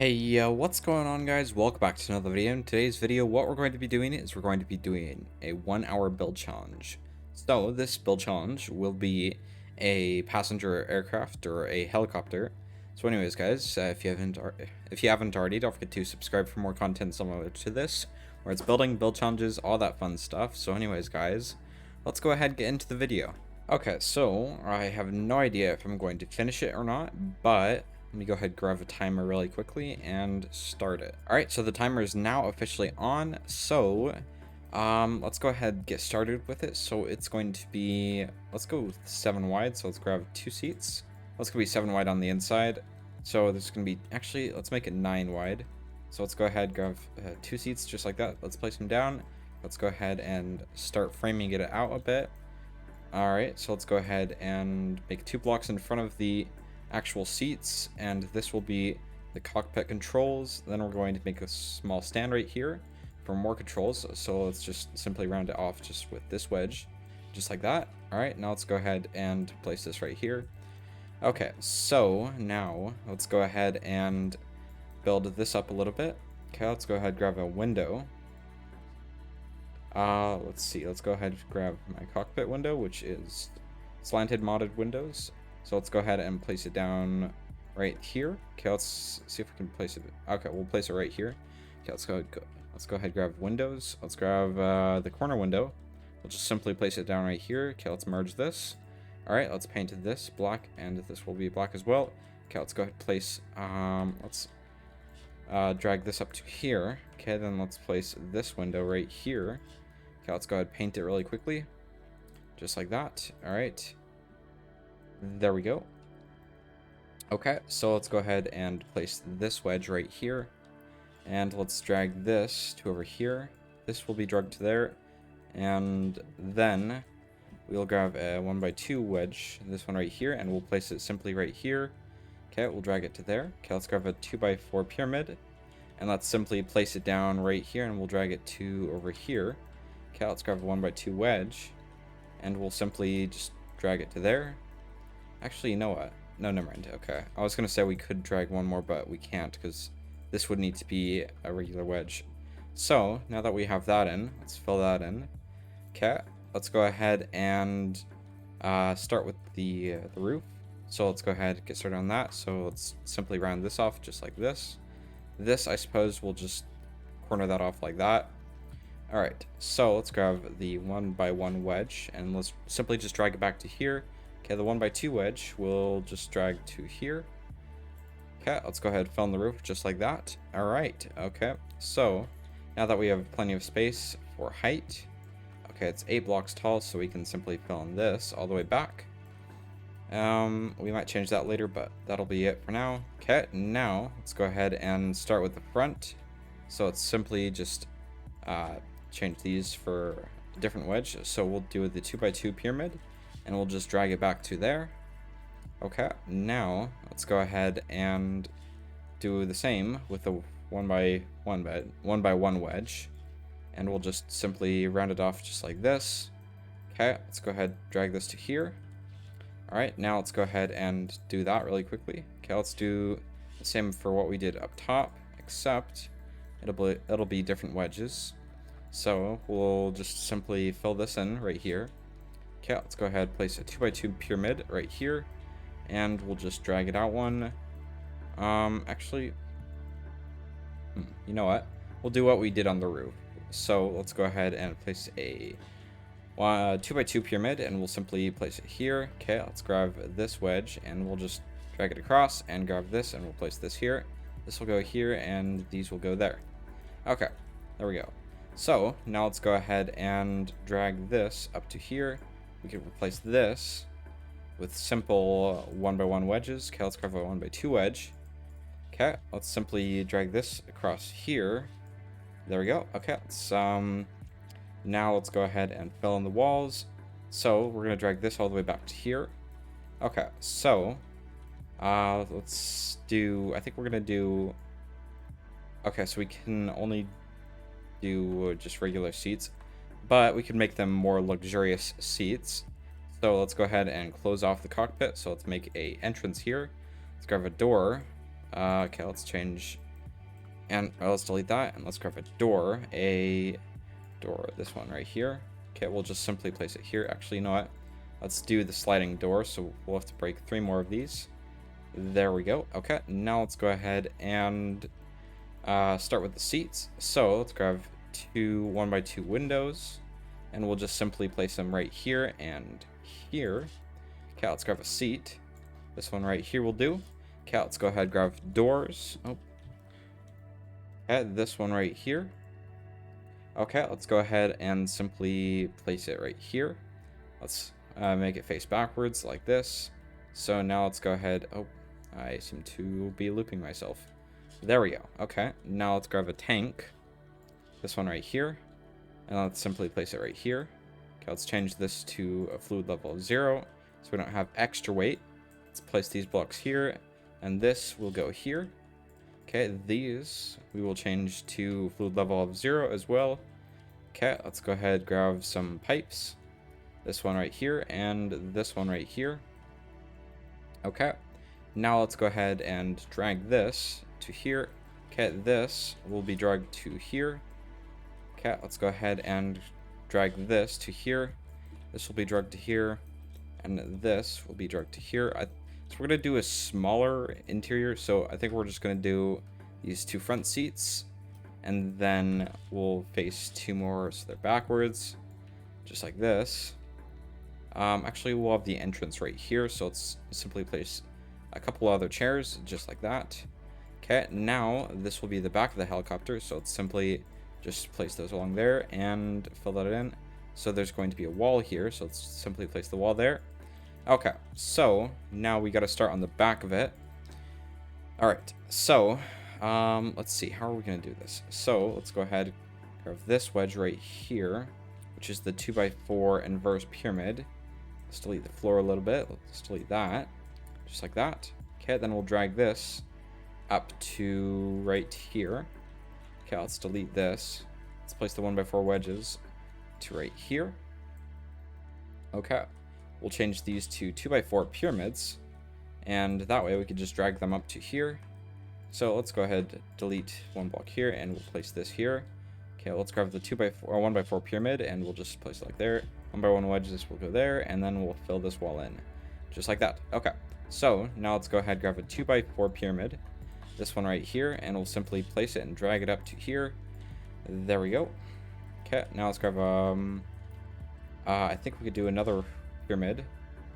Hey, what's going on, guys? Welcome back to another video. In today's video, what we're going to be doing is we're going to be doing a 1 hour build challenge. So this build challenge will be a passenger aircraft or a helicopter. So anyways, guys, if you haven't already, don't forget to subscribe for more content similar to this, where it's build challenges, all that fun stuff. So anyways, guys, let's go ahead and get into the video. Okay, so I have no idea if I'm going to finish it or not, but let me go ahead and grab a timer really quickly and start it. All right, so the timer is now officially on. So let's go ahead and get started with it. So it's going to be, let's go with 7 wide. So let's grab 2 seats. Let's go be 7 wide on the inside. So there's going to be, actually, let's make it 9 wide. So let's go ahead and grab 2 seats just like that. Let's place them down. Let's go ahead and start framing it out a bit. All right, so let's go ahead and make 2 blocks in front of the actual seats, and this will be the cockpit controls. Then we're going to make a small stand right here for more controls. So let's just simply round it off just with this wedge, just like that. All right, now let's go ahead and place this right here. Okay, so now let's go ahead and build this up a little bit. Okay, let's go ahead and grab a window. Let's see, let's go ahead and grab my cockpit window, which is slanted modded windows. So let's go ahead and place it down right here. Okay, let's see if we can place it. Okay, we'll place it right here. Okay, let's go ahead and grab windows. Let's grab the corner window. We'll just simply place it down right here. Okay, let's merge this. All right, let's paint this black, and this will be black as well. Okay, let's go ahead and place, let's drag this up to here. Okay, then let's place this window right here. Okay, let's go ahead and paint it really quickly. Just like that. All right. There we go. Okay, so let's go ahead and place this wedge right here. And let's drag this to over here. This will be dragged to there. And then we'll grab a 1x2 wedge, this one right here, and we'll place it simply right here. Okay, we'll drag it to there. Okay, let's grab a 2x4 pyramid. And let's simply place it down right here, and we'll drag it to over here. Okay, let's grab a 1x2 wedge, and we'll simply just drag it to there. Actually, you know what? No, never mind. Okay, I was gonna say we could drag one more, but we can't because this would need to be a regular wedge. So now that we have that in, let's fill that in. Okay, let's go ahead and start with the roof. So let's go ahead and get started on that. So let's simply round this off just like this. This, I suppose, we'll just corner that off like that. All right, so let's grab the 1x1 wedge, and let's simply just drag it back to here. Okay, the 1x2 wedge we'll just drag to here. Okay, let's go ahead and fill in the roof just like that. All right, okay, so now that we have plenty of space for height, okay, it's 8 blocks tall, so we can simply fill in this all the way back. We might change that later, but that'll be it for now. Okay, now let's go ahead and start with the front. So it's simply just change these for a different wedge. So we'll do the 2x2 pyramid, and we'll just drag it back to there. Okay, now let's go ahead and do the same with the 1x1 wedge, and we'll just simply round it off just like this. Okay, let's go ahead and drag this to here. All right, now let's go ahead and do that really quickly. Okay, let's do the same for what we did up top, except it'll be different wedges. So we'll just simply fill this in right here. Okay, let's go ahead and place a 2x2 pyramid right here, and we'll just drag it out one. Actually, you know what? We'll do what we did on the roof. So let's go ahead and place a 2x2 pyramid, and we'll simply place it here. Okay, let's grab this wedge, and we'll just drag it across, and grab this, and we'll place this here. This will go here, and these will go there. Okay, there we go. So now let's go ahead and drag this up to here. We can replace this with simple 1x1 wedges. Okay, let's grab a 1x2 wedge. Okay, let's simply drag this across here. There we go. Okay, let's now let's go ahead and fill in the walls. So we're gonna drag this all the way back to here. Okay, so let's do, I think we're gonna do, okay, so we can only do just regular seats, but we can make them more luxurious seats. So let's go ahead and close off the cockpit. So let's make a entrance here. Let's grab a door. Okay, let's change And let's delete that, and let's grab a door, this one right here. Okay, we'll just simply place it here. Actually, you know what? Let's do the sliding door, so we'll have to break 3 more of these. There we go. Okay, now let's go ahead and start with the seats. So let's grab 2 1x2 windows, and we'll just simply place them right here and here. Okay, let's grab a seat. This one right here will do. Okay, let's go ahead and grab doors. Oh. Okay, this one right here. Okay, let's go ahead and simply place it right here. Let's make it face backwards like this. So now let's go ahead. Oh, I seem to be looping myself. There we go. Okay, now let's grab a tank. This one right here. And let's simply place it right here. Okay, let's change this to a fluid level of 0 so we don't have extra weight. Let's place these blocks here, and this will go here. Okay, these we will change to fluid level of 0 as well. Okay, let's go ahead and grab some pipes. This one right here and this one right here. Okay, now let's go ahead and drag this to here. Okay, this will be dragged to here. Okay, let's go ahead and drag this to here. This will be dragged to here, and this will be dragged to here. So we're going to do a smaller interior, so I think we're just going to do these 2 front seats, and then we'll face 2 more so they're backwards, just like this. Actually, we'll have the entrance right here, so let's simply place a couple other chairs, just like that. Okay, now this will be the back of the helicopter, so let's simply just place those along there and fill that in. So there's going to be a wall here, so let's simply place the wall there. Okay, so now we got to start on the back of it. All right, so let's see, how are we going to do this? So let's go ahead and grab this wedge right here, which is the 2x4 inverse pyramid. Let's delete the floor a little bit. Let's delete that, just like that. Okay, then we'll drag this up to right here. Okay, let's delete this. Let's place the 1x4 wedges to right here. Okay, we'll change these to 2x4 pyramids, and that way we can just drag them up to here. So let's go ahead, delete 1 block here, and we'll place this here. Okay, let's grab the 2x4 or 1x4 pyramid, and we'll just place it like there. 1x1 wedge, this will go there, and then we'll fill this wall in, just like that. Okay, so now let's go ahead and grab a 2x4 pyramid, this one right here, and we'll simply place it and drag it up to here. There we go. Okay, now let's grab I think we could do another pyramid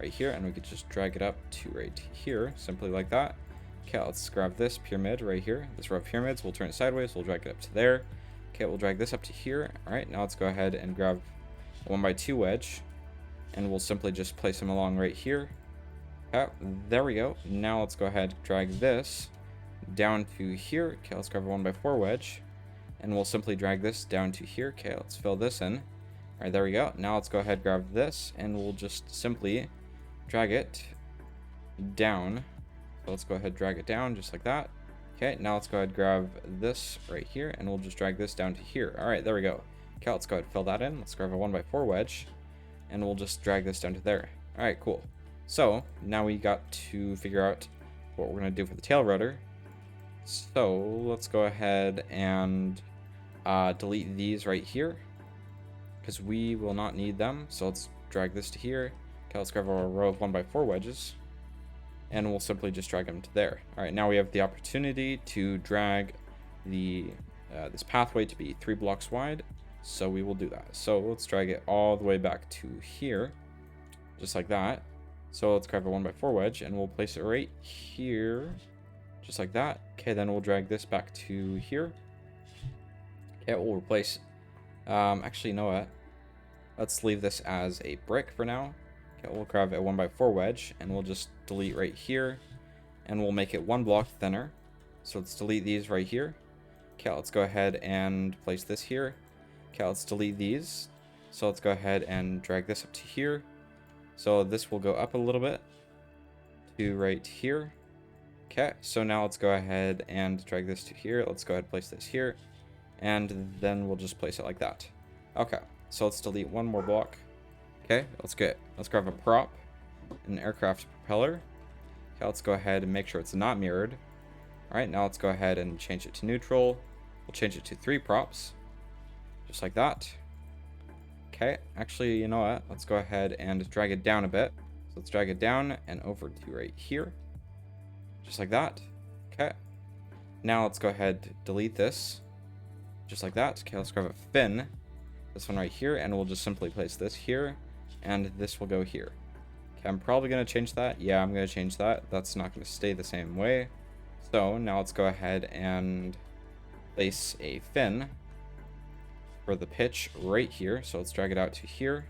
right here, and we could just drag it up to right here, simply like that. Okay, let's grab this pyramid right here, this row of pyramids. We'll turn it sideways, we'll drag it up to there. Okay, we'll drag this up to here. All right, now let's go ahead and grab a 1x2 wedge, and we'll simply just place them along right here. Okay, there we go. Now let's go ahead and drag this down to here. Okay, let's grab a 1x4 wedge, and we'll simply drag this down to here. Okay, let's fill this in. All right, there we go. Now let's go ahead and grab this, and we'll just simply drag it down. So let's go ahead and drag it down just like that. Okay, now let's go ahead and grab this right here, and we'll just drag this down to here. All right, there we go. Okay, let's go ahead and fill that in. Let's grab a 1x4 wedge, and we'll just drag this down to there. All right, cool. So now we got to figure out what we're going to do for the tail rotor. So let's go ahead and delete these right here, because we will not need them. So let's drag this to here. Okay, let's grab a row of 1x4 wedges, and we'll simply just drag them to there. All right, now we have the opportunity to drag the this pathway to be 3 blocks wide, so we will do that. So let's drag it all the way back to here, just like that. So let's grab a 1x4 wedge, and we'll place it right here, just like that. Okay, then we'll drag this back to here. Okay, we'll replace, actually, you know what? Let's leave this as a brick for now. Okay, we'll grab a 1x4 wedge, and we'll just delete right here, and we'll make it 1 block thinner. So let's delete these right here. Okay, let's go ahead and place this here. Okay, let's delete these. So let's go ahead and drag this up to here. So this will go up a little bit to right here. Okay, so now let's go ahead and drag this to here. Let's go ahead and place this here, and then we'll just place it like that. Okay, so let's delete 1 more block. Okay, let's grab a prop, an aircraft propeller. Okay, let's go ahead and make sure it's not mirrored. All right, now let's go ahead and change it to neutral. We'll change it to 3 props, just like that. Okay, actually, you know what? Let's go ahead and drag it down a bit. So let's drag it down and over to right here, just like that. Okay. Now let's go ahead, delete this, just like that. Okay, let's grab a fin, this one right here, and we'll just simply place this here, and this will go here. Okay, I'm probably going to change that. Yeah, I'm going to change that. That's not going to stay the same way. So now let's go ahead and place a fin for the pitch right here. So let's drag it out to here.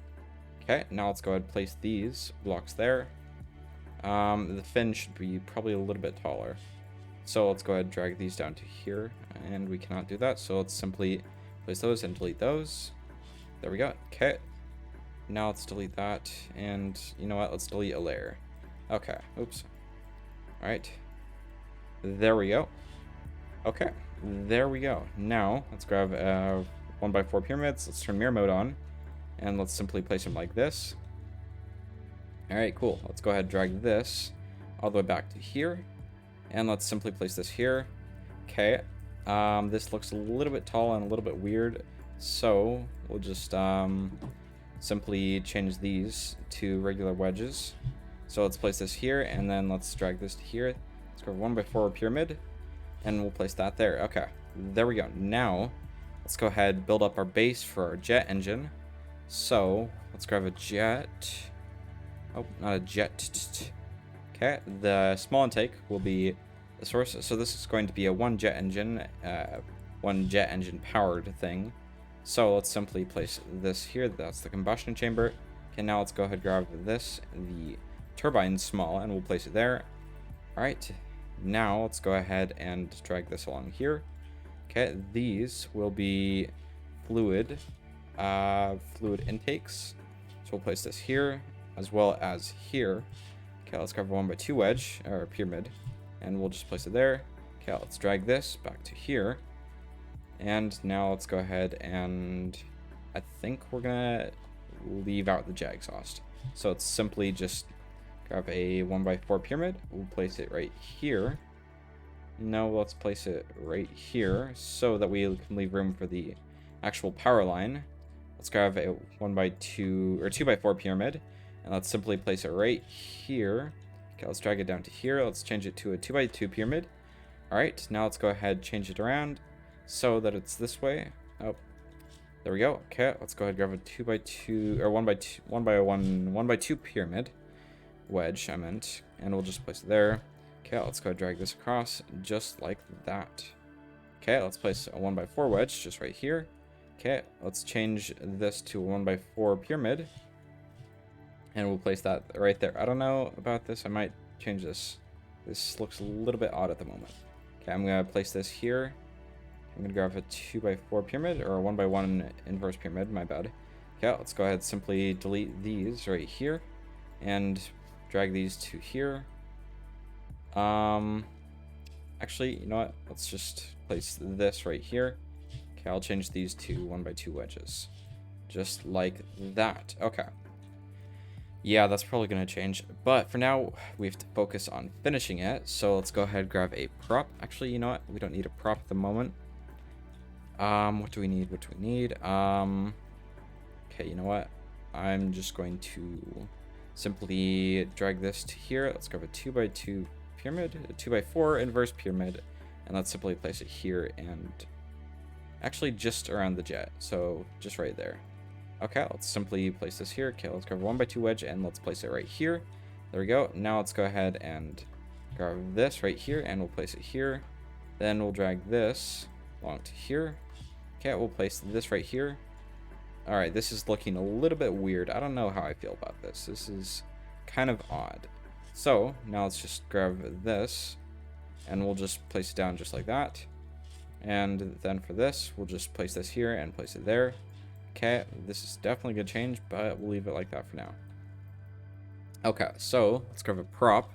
Okay, now let's go ahead and place these blocks there. The fin should be probably a little bit taller. So let's go ahead and drag these down to here, and we cannot do that. So let's simply place those and delete those. There we go. Okay. Now let's delete that, and you know what? Let's delete a layer. Okay. Oops. All right. There we go. Okay. There we go. Now let's grab 1x4 pyramids. Let's turn mirror mode on, and let's simply place them like this. All right. Cool. Let's go ahead and drag this all the way back to here. And let's simply place this here. Okay. This looks a little bit tall and a little bit weird. So we'll just simply change these to regular wedges. So let's place this here, and then let's drag this to here. Let's go 1x4 pyramid, and we'll place that there. Okay. There we go. Now let's go ahead and build up our base for our jet engine. So let's grab a jet. Oh, not a jet. Okay, the small intake will be the source. So this is going to be a one jet engine powered thing. So let's simply place this here. That's the combustion chamber. Okay, now let's go ahead and grab this, the turbine small, and we'll place it there. All right, now let's go ahead and drag this along here. Okay, these will be fluid intakes. So we'll place this here as well as here. Okay, let's grab a 1x2 wedge, or pyramid, and we'll just place it there. Okay, let's drag this back to here. And now let's go ahead and I think we're gonna leave out the jet exhaust. So it's simply just grab a 1x4 pyramid. We'll place it right here. No, let's place it right here so that we can leave room for the actual power line. Let's grab a 1x2 or 2x4 pyramid. And let's simply place it right here. Okay, let's drag it down to here. Let's change it to a 2x2 pyramid. All right, now let's go ahead and change it around so that it's this way. Oh, there we go. Okay, let's go ahead and grab a 2x2 or 1x2 pyramid wedge, I meant, and we'll just place it there. Okay, let's go ahead and drag this across just like that. Okay, let's place a 1x4 wedge just right here. Okay, let's change this to a 1x4 pyramid. And we'll place that right there. I don't know about this. I might change this. This looks a little bit odd at the moment. Okay, I'm going to place this here. I'm going to grab a 2x4 pyramid, or a 1x1 inverse pyramid. My bad. Okay, let's go ahead and simply delete these right here. And drag these to here. Actually, you know what? Let's just place this right here. Okay, I'll change these to 1x2 wedges. Just like that. Okay. Yeah, that's probably going to change. But for now, we have to focus on finishing it. So let's go ahead and grab a prop. Actually, you know what? We don't need a prop at the moment. What do we need? What do we need? Okay, you know what? I'm just going to simply drag this to here. Let's grab a 2x2 pyramid, a 2x4 inverse pyramid, and let's simply place it here and actually just around the jet. So just right there. Okay, let's simply place this here. Okay, let's grab a 1x2 wedge and let's place it right here. There we go. Now let's go ahead and grab this right here and we'll place it here. Then we'll drag this along to here. Okay, we'll place this right here. All right, this is looking a little bit weird. I don't know how I feel about this. This is kind of odd. So now let's just grab this and we'll just place it down just like that. And then for this, we'll just place this here and place it there. Okay, this is definitely gonna change, but we'll leave it like that for now. Okay, so let's grab a prop.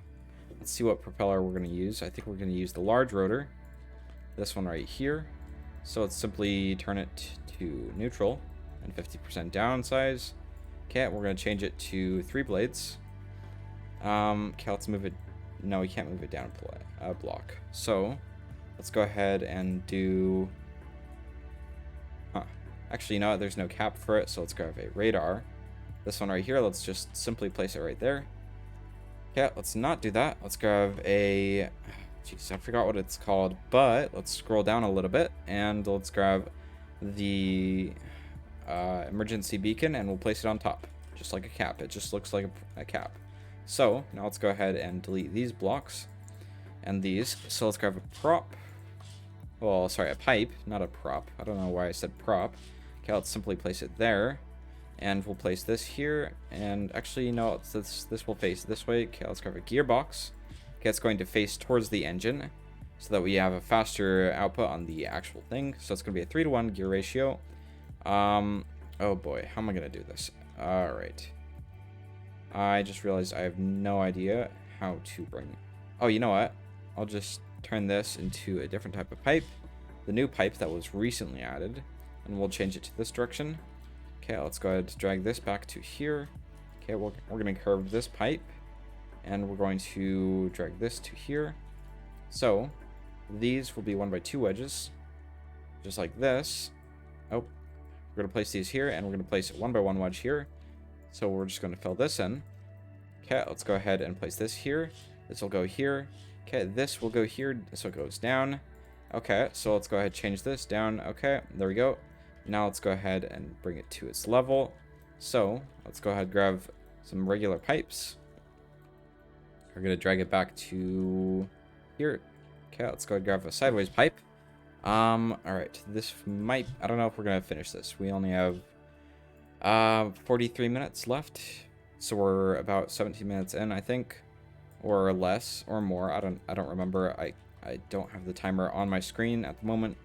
Let's see what propeller we're gonna use. I think we're gonna use the large rotor. This one right here. So let's simply turn it to neutral and 50% downsize. Okay, we're gonna change it to 3 blades. Okay, let's move it. No, we can't move it down a block. So let's go ahead and do Actually, you know what? There's no cap for it, so let's grab a radar. This one right here, let's just simply place it right there. Okay, let's not do that. Let's grab a... Jeez, I forgot what it's called, but let's scroll down a little bit, and let's grab the emergency beacon, and we'll place it on top, just like a cap. It just looks like a cap. So, now let's go ahead and delete these blocks and these. So let's grab a prop. Well, sorry, a pipe, not a prop. I don't know why I said prop. Okay, let's simply place it there. And we'll place this here. And actually, no, this will face this way. Okay, let's grab a gearbox. Okay, it's going to face towards the engine so that we have a faster output on the actual thing. So it's going to be a 3-to-1 gear ratio. Oh boy, how am I going to do this? All right. I just realized I have no idea how to bring... Oh, you know what? I'll just turn this into a different type of pipe. The new pipe that was recently added. And we'll change it to this direction. Okay, let's go ahead and drag this back to here. Okay, we're going to curve this pipe. And we're going to drag this to here. So, these will be 1x2 wedges. Just like this. Oh, we're going to place these here. And we're going to place a 1x1 wedge here. So we're just going to fill this in. Okay, let's go ahead and place this here. This will go here. Okay, this will go here, so it goes down. Okay, so let's go ahead and change this down. Okay, there we go. Now let's go ahead and bring it to its level. So let's go ahead and grab some regular pipes. We're going to drag it back to here. Okay, let's go ahead and grab a sideways pipe. All right, this might... I don't know if we're going to finish this. We only have 43 minutes left, so we're about 17 minutes in, I think, or less or more. I don't remember. I don't have the timer on my screen at the moment,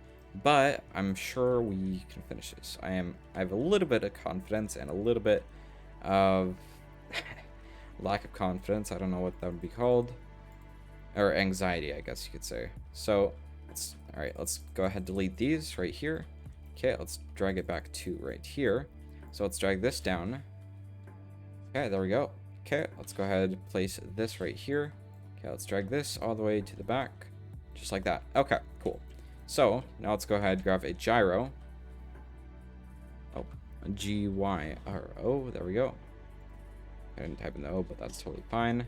but I'm sure we can finish this. I have a little bit of confidence and a little bit of lack of confidence. I don't know what that would be called, or anxiety, I guess you could say. So all right, let's go ahead and delete these right here. Okay, let's drag it back to right here. So let's drag this down. Okay, there we go. Okay, let's go ahead and place this right here. Okay, let's drag this all the way to the back. Just like that. Okay, cool. So, now let's go ahead and grab a gyro. Oh, a G-Y-R-O. There we go. I didn't type in the O, but that's totally fine.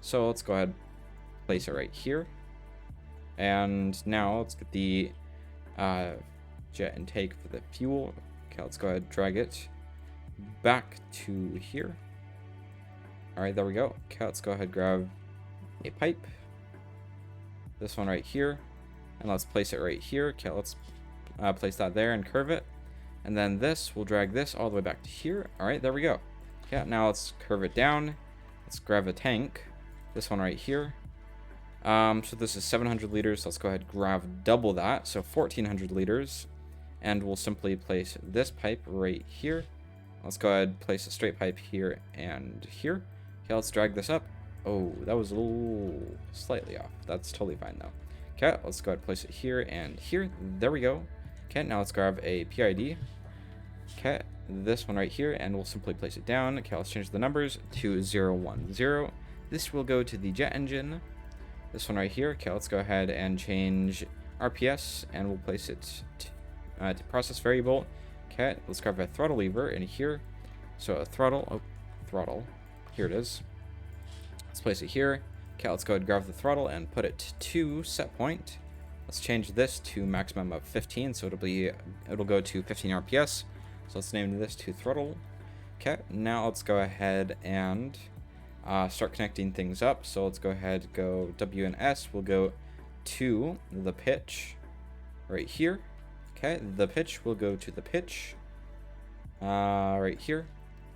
So let's go ahead and place it right here. And now let's get the jet intake for the fuel. Okay, let's go ahead and drag it back to here. All right, there we go. Okay, let's go ahead and grab a pipe. This one right here. And let's place it right here. Okay, let's place that there and curve it. And then this, we'll drag this all the way back to here. All right, there we go. Okay, now let's curve it down. Let's grab a tank. This one right here. So this is 700 liters. Let's go ahead and grab double that. So 1400 liters. And we'll simply place this pipe right here. Let's go ahead and place a straight pipe here and here. Okay, let's drag this up. Oh, that was a little slightly off. That's totally fine though. Okay, let's go ahead and place it here and here. There we go. Okay, now let's grab a PID. Okay, this one right here, and we'll simply place it down. Okay, let's change the numbers to 010. This will go to the jet engine. This one right here. Okay, let's go ahead and change RPS, and we'll place it to process variable. Okay, let's grab a throttle lever in here. So a throttle, throttle, here it is. Let's place it here. Okay, let's go ahead and grab the throttle and put it to set point. Let's change this to maximum of 15, so it'll go to 15 RPS. So let's name this to throttle. Okay, now let's go ahead and start connecting things up. So let's go ahead, go W and S. We'll go to the pitch right here. Okay, the pitch will go to the pitch right here.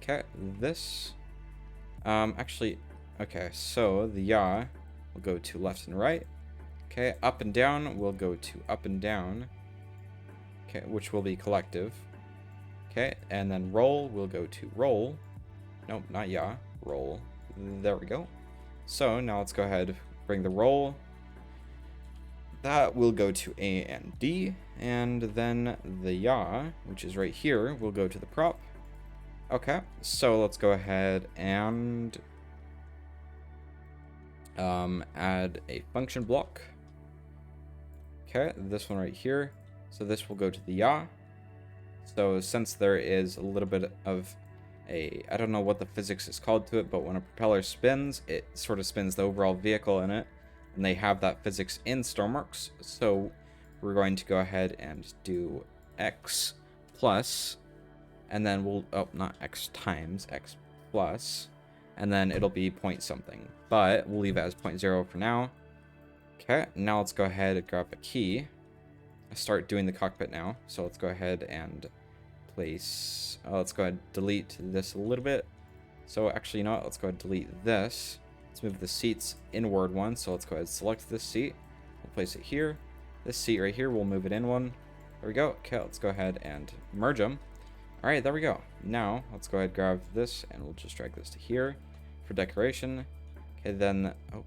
Okay, this actually, okay, so the yaw will go to left and right. Okay, up and down will go to up and down. Okay, which will be collective. Okay, and then roll will go to roll. Nope, not yaw, roll. There we go. So now let's go ahead, bring the roll. That will go to A and D, and then the yaw, which is right here, will go to the prop. Okay, so let's go ahead and add a function block. Okay, this one right here. So this will go to the yaw. So since there is a little bit of I don't know what the physics is called to it, but when a propeller spins, it sort of spins the overall vehicle in it, and they have that physics in Stormworks. So we're going to go ahead and do x plus, and then we'll, oh, not x times, x plus, and then it'll be point something, but we'll leave it as 0.0 for now. Okay, now let's go ahead and grab a key. Start doing the cockpit now. So let's go ahead and place, let's go ahead and delete this a little bit. So actually, you know what, let's go ahead and delete this. Let's move the seats inward one. So let's go ahead and select this seat. We'll place it here. This seat right here, we'll move it in one. There we go. Okay, let's go ahead and merge them. All right, there we go. Now let's go ahead and grab this, and we'll just drag this to here for decoration. Okay, then, oh,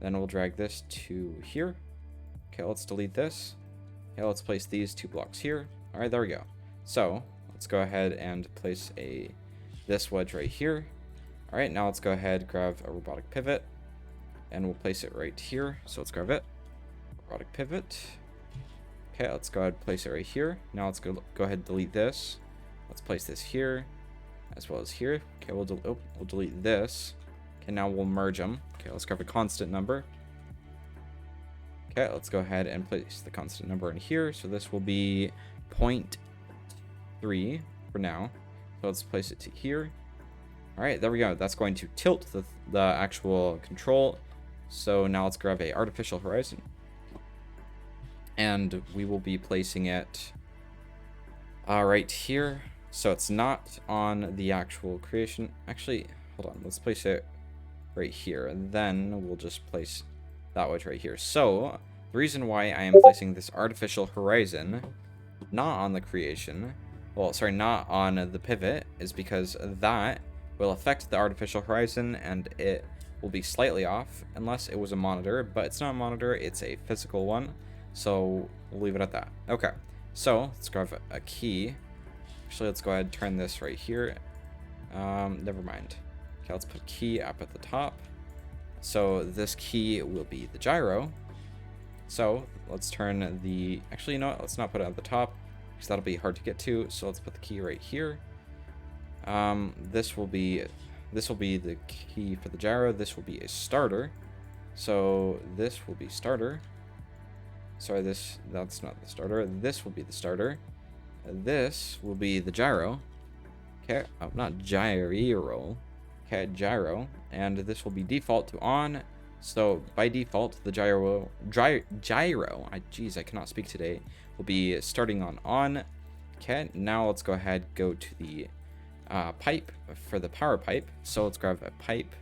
then we'll drag this to here. Okay, let's delete this. Okay, let's place these 2 blocks here. All right, there we go. So let's go ahead and place this wedge right here. All right, now let's go ahead, grab a robotic pivot, and we'll place it right here. So let's grab it, robotic pivot. Okay, let's go ahead and place it right here. Now let's go ahead and delete this. Let's place this here, as well as here. Okay, we'll delete this. Okay, now we'll merge them. Okay, let's grab a constant number. Okay, let's go ahead and place the constant number in here. So this will be 0.3 for now. So let's place it to here. All right, there we go. That's going to tilt the actual control. So now let's grab a artificial horizon, and we will be placing it right here. So it's not on the actual creation. Actually, hold on. Let's place it right here, and then we'll just place that wedge right here. So the reason why I am placing this artificial horizon not on the creation, well, sorry, not on the pivot, is because that will affect the artificial horizon, and it will be slightly off unless it was a monitor, but it's not a monitor, it's a physical one. So we'll leave it at that. Okay, so let's grab a key. Actually, let's go ahead and turn this right here. Never mind. Okay, let's put key up at the top. So this key will be the gyro. So let's turn the, actually, you know what? Let's not put it at the top because that'll be hard to get to. So let's put the key right here. This will be the key for the gyro. This will be a starter. So this will be starter. Sorry, that's not the starter. This will be the starter. This will be the gyro. Okay, oh, not gyro. Okay, gyro, and this will be default to on. So by default, the gyro, geez, I cannot speak today, will be starting on. Okay, now let's go ahead, go to the pipe for the power pipe. So let's grab a pipe,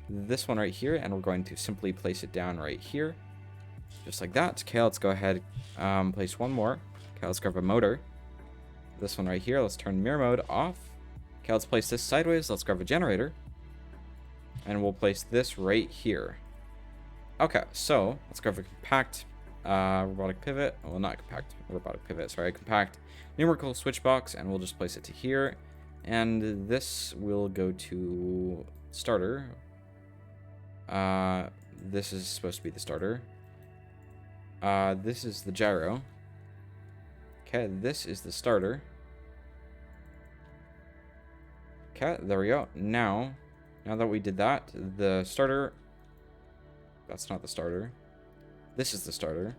this one right here, and we're going to simply place it down right here, just like that. Okay, let's go ahead, place one more. Okay, let's grab a motor, this one right here. Let's turn mirror mode off. Okay, let's place this sideways. Let's grab a generator, and we'll place this right here. Okay, so let's grab a compact robotic pivot. Well, not compact robotic pivot, sorry, compact numerical switch box, and we'll just place it to here. And this will go to starter. This is supposed to be the starter. This is the gyro. Okay, this is the starter. Okay, there we go. Now that we did that, the starter, that's not the starter. This is the starter.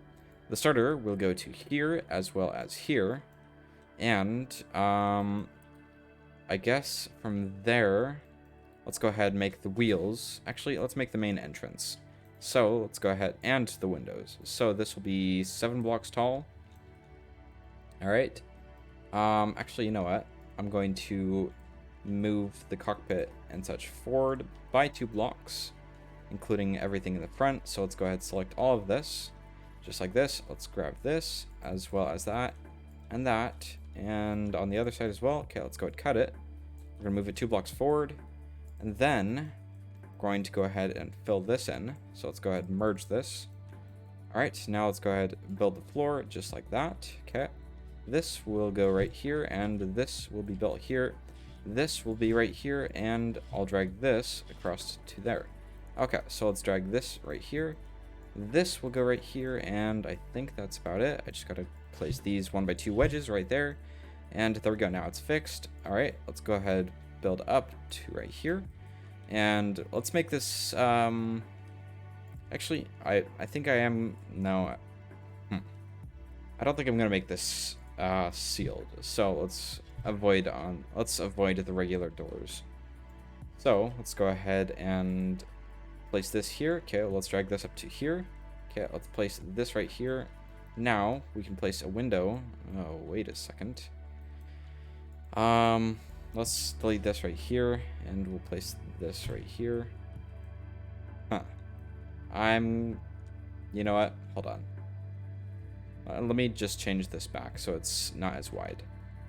The starter will go to here as well as here. And I guess from there, let's go ahead and make the wheels. Actually, let's make the main entrance. So let's go ahead, and the windows. So this will be 7 blocks tall. All right. Actually, you know what? I'm going to move the cockpit and such forward by 2 blocks, including everything in the front. So let's go ahead and select all of this, just like this. Let's grab this as well as that, and on the other side as well. Okay, let's go ahead and cut it. We're gonna move it 2 blocks forward, and then we're going to go ahead and fill this in. So let's go ahead and merge this. All right, now let's go ahead and build the floor just like that. Okay, this will go right here, and this will be built here. This will be right here, and I'll drag this across to there. Okay, so let's drag this right here, This will go right here, and I think that's about it. I just gotta place these 1x2 wedges right there, and there we go. Now it's fixed. All right, let's go ahead, build up to right here, and let's make this, actually, I think I am, no, I don't think I'm gonna make this, sealed, so let's avoid the regular doors. So let's go ahead and place this here. Okay, let's drag this up to here. Okay, let's place this right here. Now we can place a window. Oh, wait a second. Let's delete this right here, and we'll place this right here. Huh. You know what? Hold on. Let me just change this back so it's not as wide.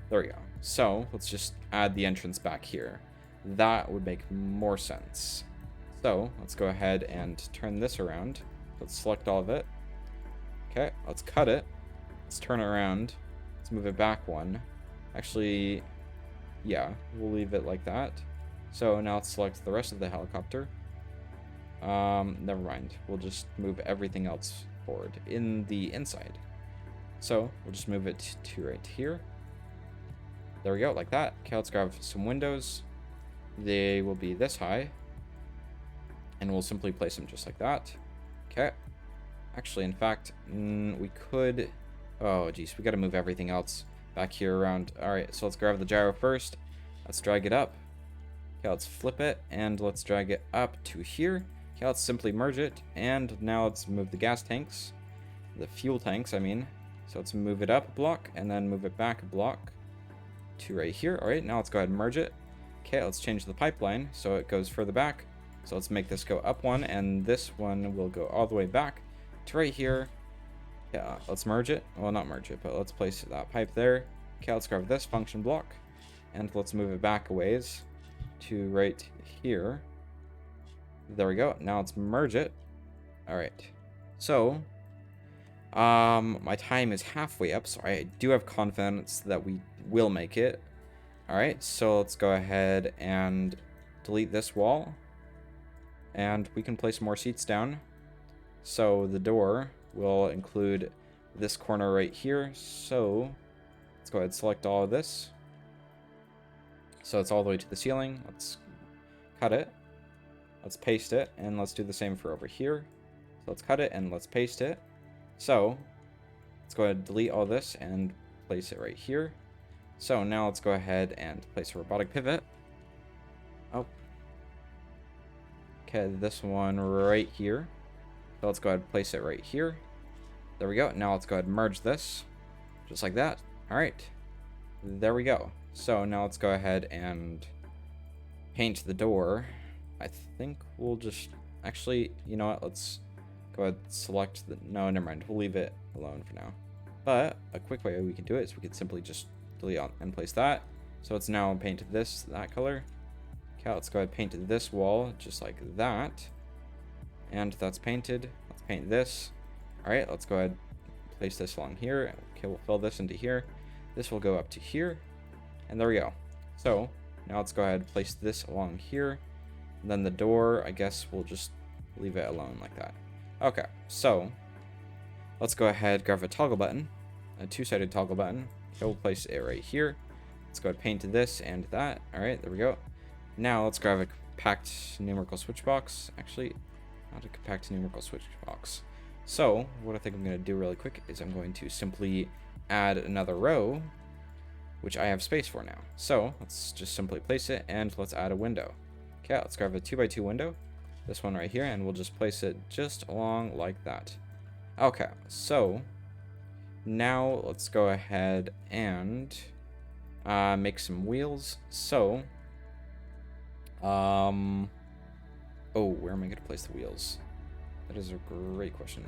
There we go. So let's just add the entrance back here. That would make more sense. So let's go ahead and turn this around. Let's select all of it. Okay, let's cut it. Let's turn it around. Let's move it back one. Actually, yeah, we'll leave it like that. So now let's select the rest of the helicopter. Never mind. We'll just move everything else forward in the inside. So we'll just move it to right here. There we go, like that. Okay, let's grab some windows. They will be this high. And we'll simply place them just like that. Okay. Actually, in fact, we could... Oh, geez, we got to move everything else back here around. All right, so let's grab the gyro first. Let's drag it up. Okay, let's flip it, and let's drag it up to here. Okay, let's simply merge it, and now let's move the gas tanks. The fuel tanks, I mean. So let's move it up a block, and then move it back a block to right here. All right, now let's go ahead and merge it. Okay, let's change the pipeline so it goes further back. So let's make this go up one, and this one will go all the way back to right here. Yeah, let's merge it. Well, not merge it, but let's place that pipe there. Okay, let's grab this function block, and let's move it back a ways to right here. There we go. Now let's merge it. All right. So, my time is halfway up, so I do have confidence that we will make it. All right, so let's go ahead and delete this wall. And we can place more seats down. So the door will include this corner right here. So let's go ahead and select all of this. So it's all the way to the ceiling. Let's cut it. Let's paste it. And let's do the same for over here. So let's cut it and let's paste it. So let's go ahead and delete all this and place it right here. So now let's go ahead and place a robotic pivot. Oh. Okay, this one right here. So let's go ahead and place it right here. There we go. Now let's go ahead and merge this. Just like that. All right. There we go. So now let's go ahead and paint the door. I think we'll just... Actually, you know what? Let's go ahead and select the... No, never mind. We'll leave it alone for now. But a quick way we can do it is we could simply just delete and place that. So it's now painted that color. Okay, let's go ahead and paint this wall just like that. And that's painted. Let's paint this. All right, let's go ahead and place this along here. Okay, we'll fill this into here. This will go up to here. And there we go. So now let's go ahead and place this along here. And then the door, I guess we'll just leave it alone like that. Okay, so let's go ahead, grab a toggle button, a two-sided toggle button. Okay, we'll place it right here. Let's go ahead and paint this and that. All right, there we go. Now let's grab a compact numerical switch box. Actually, not a compact numerical switch box. So what I think I'm going to do really quick is I'm going to simply add another row, which I have space for now. So let's just simply place it and let's add a window. Okay, let's grab a 2x2 window, this one right here, and we'll just place it just along like that. Okay, so now let's go ahead and make some wheels. So oh, where am I going to place the wheels? That is a great question.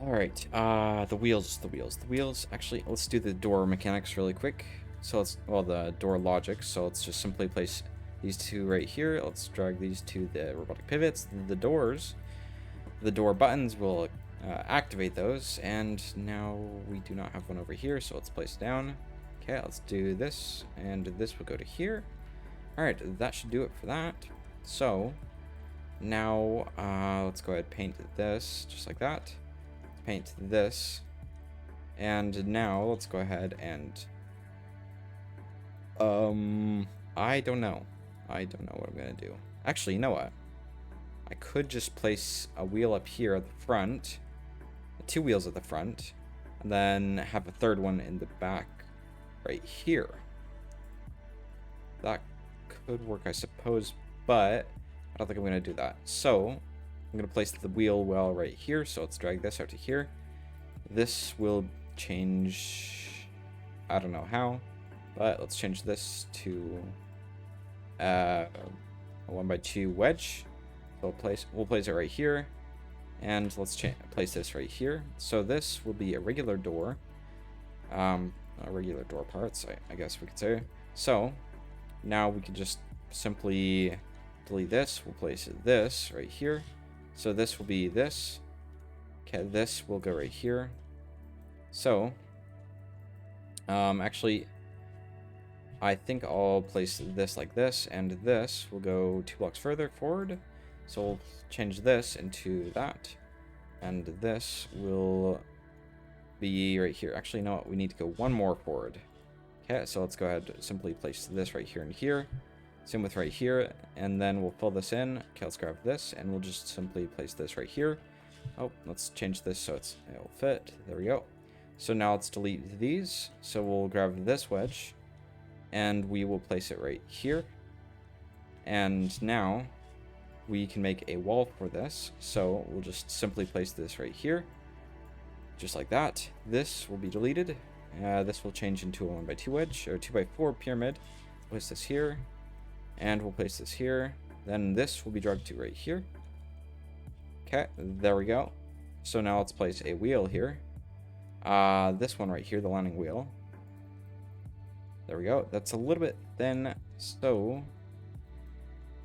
All right, the wheels. Actually, let's do the door mechanics really quick. So let's, well, the door logic. So let's just simply place these two right here. Let's drag these to the robotic pivots. The doors, the door buttons will activate those. And now we do not have one over here, so let's place it down. Okay, let's do this, and this will go to here. All right, that should do it for that. So Now, let's go ahead and paint this, just like that. Paint this. And now, let's go ahead and... I don't know. I don't know what I'm gonna do. Actually, you know what? I could just place a wheel up here at the front. 2 wheels at the front. And then have a third one in the back right here. That could work, I suppose, but I don't think I'm going to do that. So I'm going to place the wheel well right here. So let's drag this out to here. This will change, I don't know how, but let's change this to a 1x2 wedge. So we'll place it right here. And let's place this right here. So this will be a regular door. Regular door parts, I guess we could say. So now we can just simply delete this. We'll place this right here. So this will be this. Okay, this will go right here. So, actually, I think I'll place this like this, and this will go 2 blocks further forward. So we'll change this into that, and this will be right here. Actually, no, we need to go 1 more forward. Okay, so let's go ahead and simply place this right here and here. Same with right here, and then we'll fill this in. Okay, let's grab this, and we'll just simply place this right here. Oh, let's change this so it'll fit. There we go. So now let's delete these. So we'll grab this wedge, and we will place it right here. And now we can make a wall for this. So we'll just simply place this right here, just like that. This will be deleted. This will change into a 1x2 wedge, or 2x4 pyramid. Place this here, and we'll place this here. Then this will be dragged to right here. Okay, there we go. So now let's place a wheel here. This one right here, the landing wheel. There we go. That's a little bit thin, so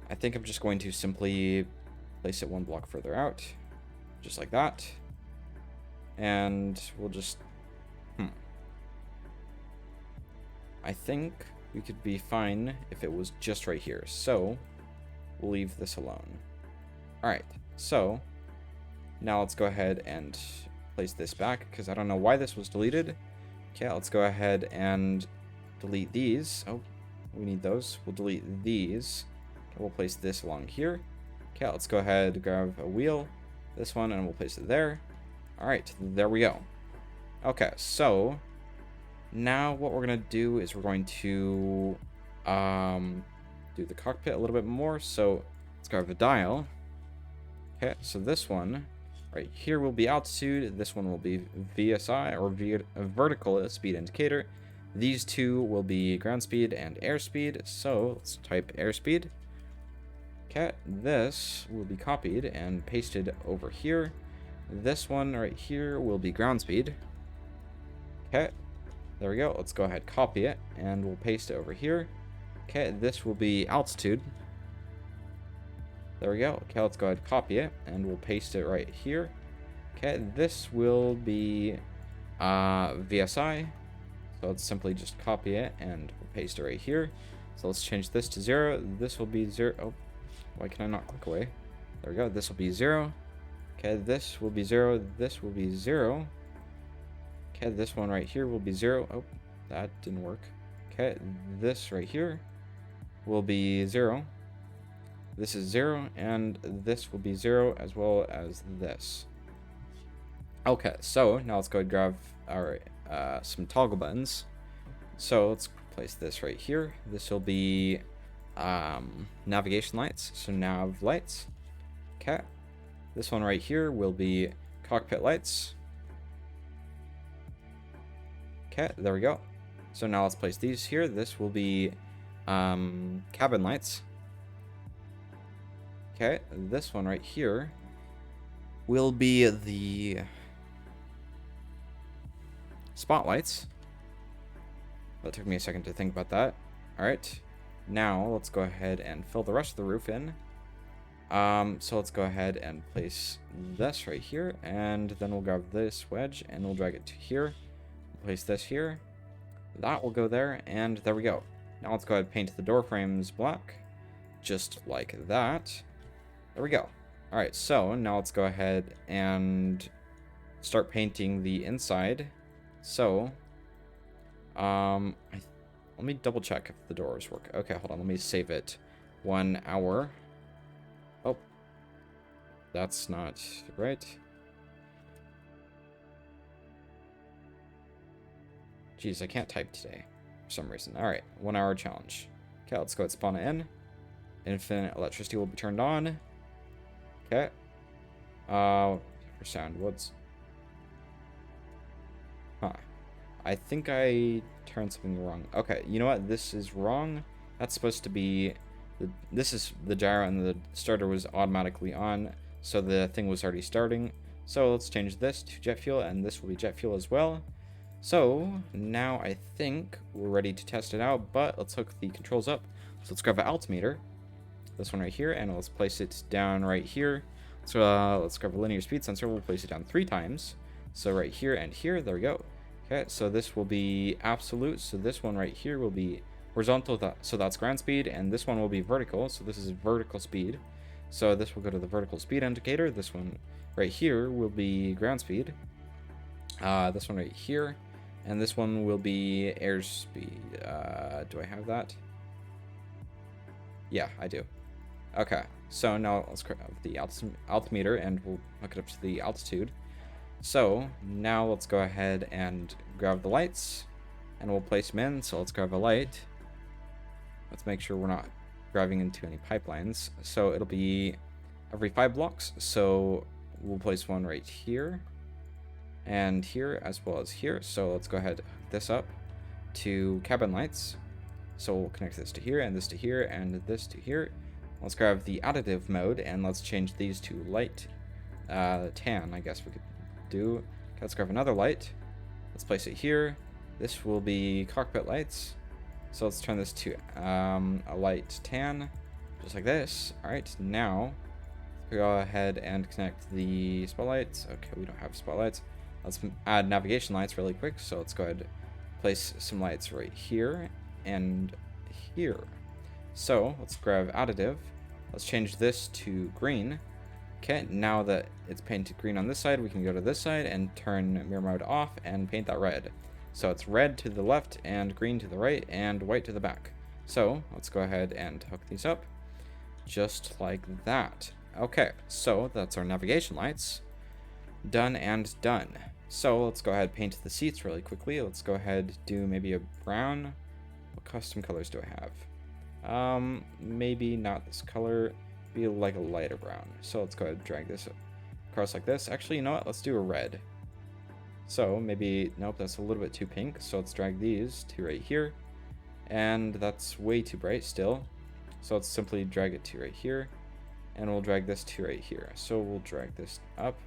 I think I'm just going to simply place it 1 block further out, just like that. And we'll just, I think we could be fine if it was just right here. So we'll leave this alone. All right, so now let's go ahead and place this back, because I don't know why this was deleted. Okay, let's go ahead and delete these. Oh, we need those. We'll delete these. Okay, we'll place this along here. Okay, let's go ahead and grab a wheel, this one, and we'll place it there. All right, there we go. Okay, so now what we're going to do is we're going to do the cockpit a little bit more. So let's grab a dial. Okay, so this one right here will be altitude. This one will be VSI, or vertical speed indicator. These 2 will be ground speed and airspeed. So let's type airspeed. Okay, this will be copied and pasted over here. This one right here will be ground speed. Okay, there we go. Let's go ahead, copy it, and we'll paste it over here. Okay, this will be altitude. There we go. Okay, let's go ahead, copy it, and we'll paste it right here. Okay, this will be VSI. So let's simply just copy it, and we'll paste it right here. So let's change this to 0. This will be 0. Oh, why can I not click away? There we go. This will be 0. Okay, this will be 0. This will be 0. Okay, this one right here will be 0. Oh, that didn't work. Okay, this right here will be 0. This is 0, and this will be 0, as well as this. Okay, so now let's go and grab our some toggle buttons. So let's place this right here. This will be navigation lights, so nav lights. Okay, this one right here will be cockpit lights. Okay, there we go. So now let's place these here. This will be cabin lights. Okay, this one right here will be the spotlights. That took me a second to think about that. All right, now let's go ahead and fill the rest of the roof in. So let's go ahead and place this right here, and then we'll grab this wedge and we'll drag it to here. Place this here. That will go there, and there we go. Now let's go ahead and paint the door frames black, just like that. There we go. All right, so now let's go ahead and start painting the inside. So, let me double check if the doors work. Okay, hold on. Let me save it. 1 hour. Oh, that's not right. Jeez, I can't type today for some reason. All right, 1 hour challenge. Okay, let's go ahead and spawn it in. Infinite electricity will be turned on. Okay. For sound woods. Huh. I think I turned something wrong. Okay, you know what? This is wrong. That's supposed to be... This is the gyro, and the starter was automatically on, so the thing was already starting. So let's change this to jet fuel, and this will be jet fuel as well. So now I think we're ready to test it out, but let's hook the controls up. So let's grab an altimeter, this one right here, and let's place it down right here. So let's grab a linear speed sensor. We'll place it down 3 times. So right here and here, there we go. Okay, so this will be absolute. So this one right here will be horizontal, so that's ground speed, and this one will be vertical. So this is vertical speed. So this will go to the vertical speed indicator. This one right here will be ground speed. This one right here, and this one will be airspeed. Do I have that? Yeah, I do. Okay, so now let's grab the altimeter, and we'll hook it up to the altitude. So now let's go ahead and grab the lights, and we'll place them in. So let's grab a light. Let's make sure we're not driving into any pipelines. So it'll be every 5 blocks. So we'll place one right here and here as well as here. So let's go ahead and hook this up to cabin lights. So we'll connect this to here and this to here and this to here. Let's grab the additive mode, and let's change these to light tan, I guess we could do. Okay, let's grab another light. Let's place it here. This will be cockpit lights. So let's turn this to a light tan, just like this. All right, now let's go ahead and connect the spotlights. Okay, we don't have spotlights. Let's add navigation lights really quick. So let's go ahead and place some lights right here and here. So let's grab additive. Let's change this to green. Okay, now that it's painted green on this side, we can go to this side and turn mirror mode off and paint that red. So it's red to the left and green to the right and white to the back. So let's go ahead and hook these up just like that. Okay, so that's our navigation lights. Done and done. So let's go ahead and paint the seats really quickly. Let's go ahead, do maybe a brown. What custom colors do I have? Maybe not this color. Be like a lighter brown. So let's go ahead and drag this across like this. Actually, you know what? Let's do a red. So maybe, nope, that's a little bit too pink. So let's drag these to right here. And that's way too bright still. So let's simply drag it to right here. And we'll drag this to right here. So we'll drag this up.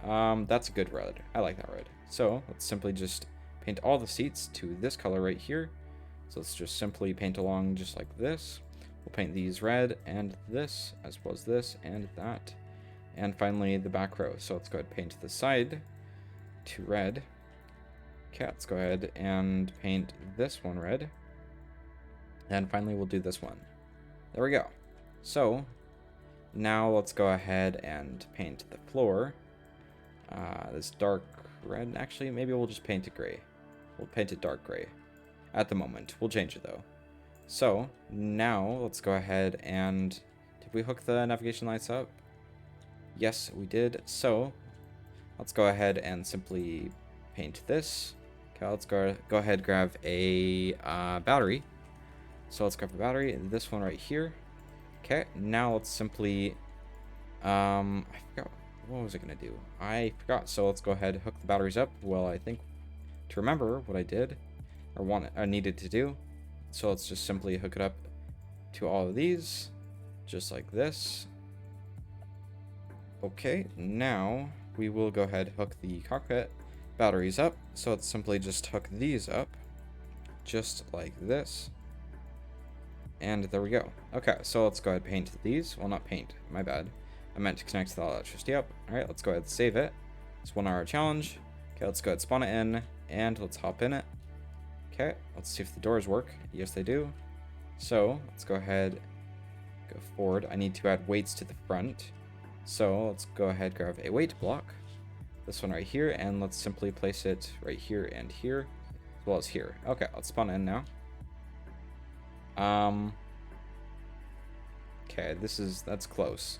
That's a good red. I like that red. So let's simply just paint all the seats to this color right here. So let's just simply paint along just like this. We'll paint these red and this, as well as this and that. And finally the back row. So let's go ahead and paint the side to red. Okay, let's go ahead and paint this one red. And finally we'll do this one. There we go. So now let's go ahead and paint the floor. This dark red. Actually, maybe we'll just paint it gray. We'll paint it dark gray at the moment. We'll change it though. So now let's go ahead and, did we hook the navigation lights up? Yes, we did. So let's go ahead and simply paint this. Okay, let's go ahead and grab a battery. So let's grab a battery, and this one right here. Okay, now let's simply, I forgot, what was I gonna do? I forgot. So let's go ahead and hook the batteries up. Well, I think to remember what I did or I needed to do. So let's just simply hook it up to all of these, just like this. Okay, now we will go ahead and hook the cockpit batteries up. So let's simply just hook these up, just like this. And there we go. Okay, so let's go ahead and paint these. Well, not paint, my bad. I meant to connect the electricity up. All right, let's go ahead and save it. It's 1 hour challenge. Okay, let's go ahead and spawn it in, and let's hop in it. Okay, let's see if the doors work. Yes, they do. So let's go ahead, go forward. I need to add weights to the front. So let's go ahead, grab a weight block. This one right here, and let's simply place it right here and here, as well as here. Okay, let's spawn in now. Okay, that's close.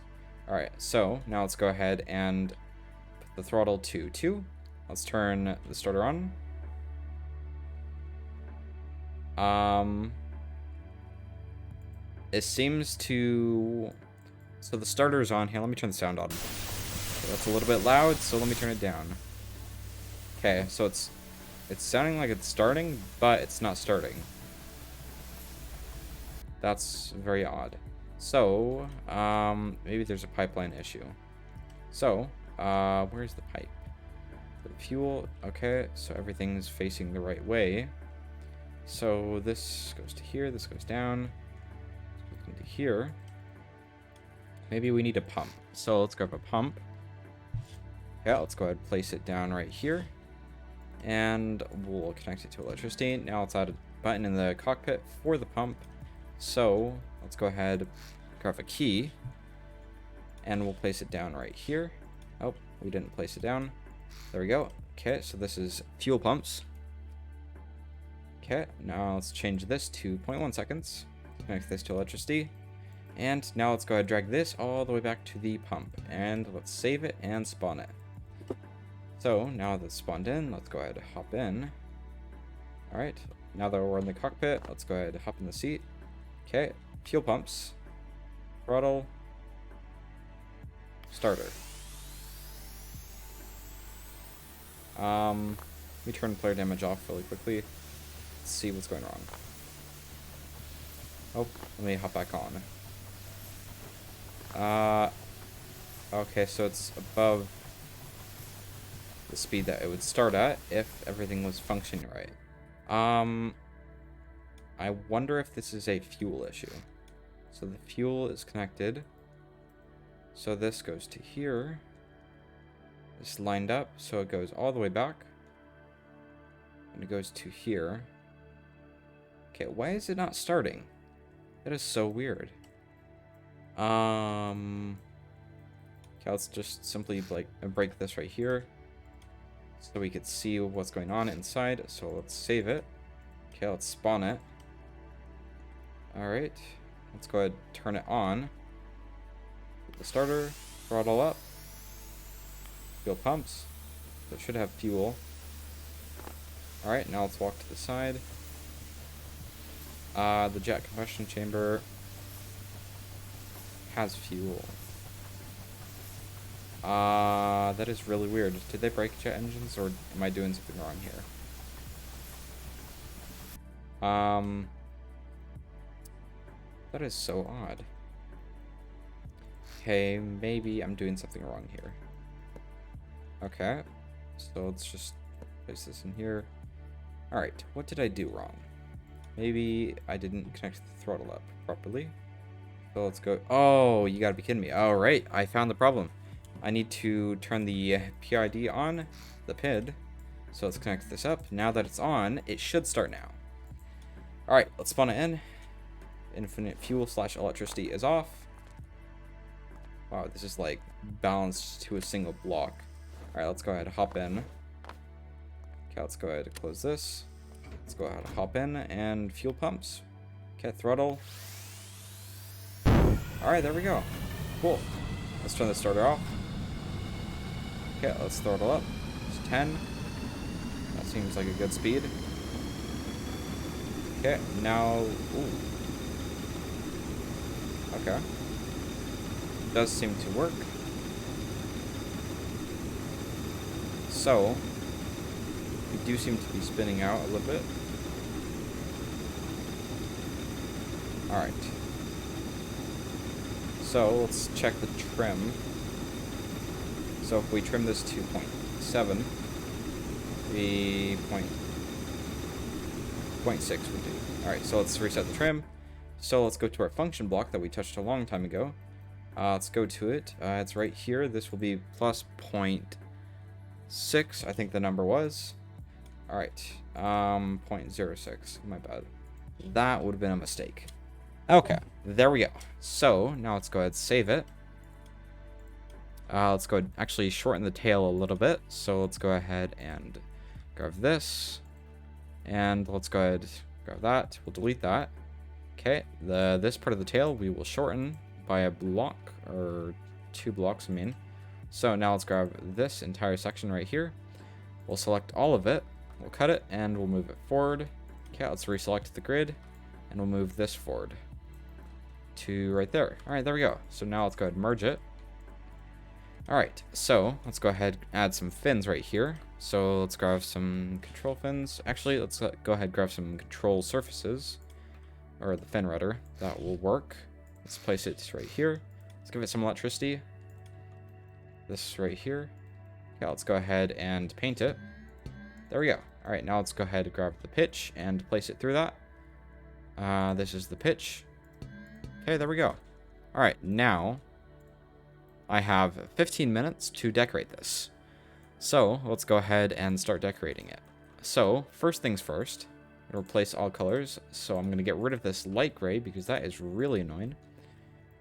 All right, so now let's go ahead and put the throttle to 2. Let's turn the starter on. It seems to... So the starter's on. Here, let me turn the sound on. Okay, that's a little bit loud, so let me turn it down. Okay, so it's sounding like it's starting, but it's not starting. That's very odd. So, maybe there's a pipeline issue. So, where's the pipe? The fuel, okay, so everything's facing the right way. So this goes to here, this goes down, into here. Maybe we need a pump. So let's grab a pump. Yeah, let's go ahead and place it down right here. And we'll connect it to electricity. Now let's add a button in the cockpit for the pump. So let's go ahead, grab a key, and we'll place it down right here. Oh, we didn't place it down. There we go. Okay, so this is fuel pumps. Okay, now let's change this to 0.1 seconds. Connect this to electricity. And now let's go ahead and drag this all the way back to the pump. And let's save it and spawn it. So now that's spawned in, let's go ahead and hop in. Alright, now that we're in the cockpit, let's go ahead and hop in the seat. Okay, fuel pumps, throttle, starter. Let me turn player damage off really quickly. Let's see what's going wrong. Oh, let me hop back on. Okay, so it's above the speed that it would start at if everything was functioning right. I wonder if this is a fuel issue. So the fuel is connected. So this goes to here. It's lined up, so it goes all the way back. And it goes to here. Okay, why is it not starting? That is so weird. Okay, let's just simply break this right here so we could see what's going on inside. So let's save it. Okay, let's spawn it. Alright, let's go ahead and turn it on. Put the starter, throttle up. Fuel pumps. So it should have fuel. Alright, now let's walk to the side. The jet combustion chamber has fuel. That is really weird. Did they break jet engines, or am I doing something wrong here? That is so odd. Okay, maybe I'm doing something wrong here. Okay, so let's just place this in here. Alright, what did I do wrong? Maybe I didn't connect the throttle up properly. So let's go. Oh, you gotta be kidding me. Alright, I found the problem. I need to turn the PID on, the PID. So let's connect this up. Now that it's on, it should start now. Alright, let's spawn it in. Infinite fuel / electricity is off. Wow, this is like balanced to a single block. Alright, let's go ahead and hop in. Okay, let's go ahead and close this. Let's go ahead and hop in and fuel pumps. Okay, throttle. Alright, there we go. Cool. Let's turn the starter off. Okay, let's throttle up. It's 10. That seems like a good speed. Okay, now... Ooh. Okay. Does seem to work. So, we do seem to be spinning out a little bit. Alright. So, let's check the trim. So, if we trim this to 0.7, the 0.6 would do. Alright, so let's reset the trim. So, let's go to our function block that we touched a long time ago. Let's go to it. It's right here. This will be plus 0.6, I think the number was. Alright, 0.06, my bad. That would have been a mistake. Okay, there we go. So now let's go ahead and save it. Let's go ahead, actually shorten the tail a little bit. So let's go ahead and grab this, and let's go ahead grab that. We'll delete that. Okay, this part of the tail we will shorten by a block, or 2 blocks, I mean. So now let's grab this entire section right here. We'll select all of it. We'll cut it and we'll move it forward. Okay, let's reselect the grid and we'll move this forward to right there. All right, there we go. So now let's go ahead and merge it. All right, so let's go ahead and add some fins right here. So let's grab some control fins. Actually, let's go ahead and grab some control surfaces, or the fin rudder. That will work. Let's place it right here. Let's give it some electricity. This right here. Okay, let's go ahead and paint it. There we go. All right, now let's go ahead and grab the pitch and place it through that. This is the pitch. Okay, there we go. All right, now I have 15 minutes to decorate this. So let's go ahead and start decorating it. So first things first, replace all colors. So I'm going to get rid of this light gray because that is really annoying.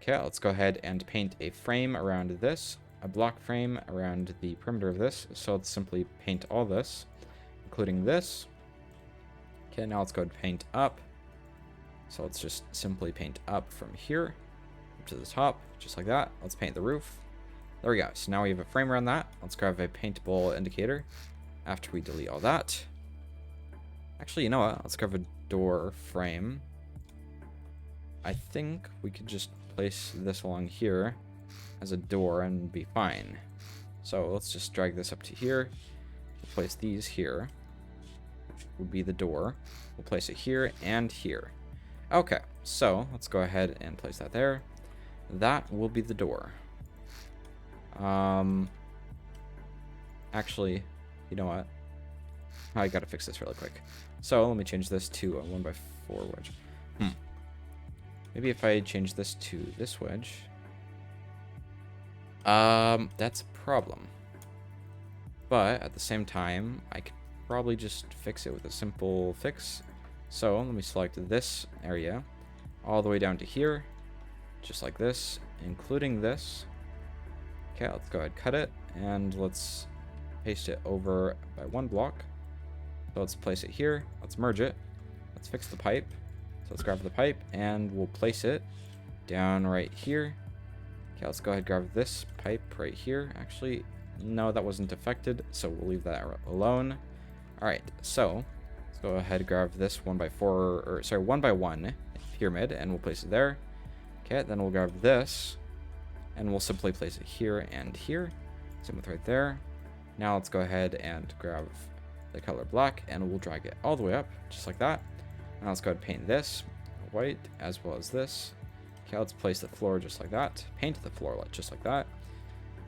Okay, let's go ahead and paint a frame around this, a block frame around the perimeter of this. So let's simply paint all this, including this. Okay, now let's go ahead and paint up. So let's just simply paint up from here up to the top, just like that. Let's paint the roof. There we go. So now we have a frame around that. Let's grab a paintable indicator after we delete all that. Actually, you know what? Let's grab a door frame. I think we could just place this along here as a door and be fine. So let's just drag this up to here. We'll place these here, which would be the door. We'll place it here and here. Okay, so let's go ahead and place that there. That will be the door. Actually, you know what? I gotta fix this really quick. So let me change this to a 1x4 wedge. Maybe if I change this to this wedge. That's a problem. But at the same time, I could probably just fix it with a simple fix. So let me select this area all the way down to here, just like this, including this. Okay, let's go ahead and cut it, and let's paste it over by 1 block. So let's place it here. Let's merge it. Let's fix the pipe. So let's grab the pipe, and we'll place it down right here. Okay, let's go ahead and grab this pipe right here. Actually, no, that wasn't affected, so we'll leave that alone. All right, so let's go ahead and grab this 1x4, or sorry, 1x1 pyramid, and we'll place it there. Okay, then we'll grab this, and we'll simply place it here and here. Same with right there. Now let's go ahead and grab the color black, and we'll drag it all the way up, just like that. Now let's go ahead and paint this white, as well as this. Okay, let's place the floor just like that. Paint the floor just like that.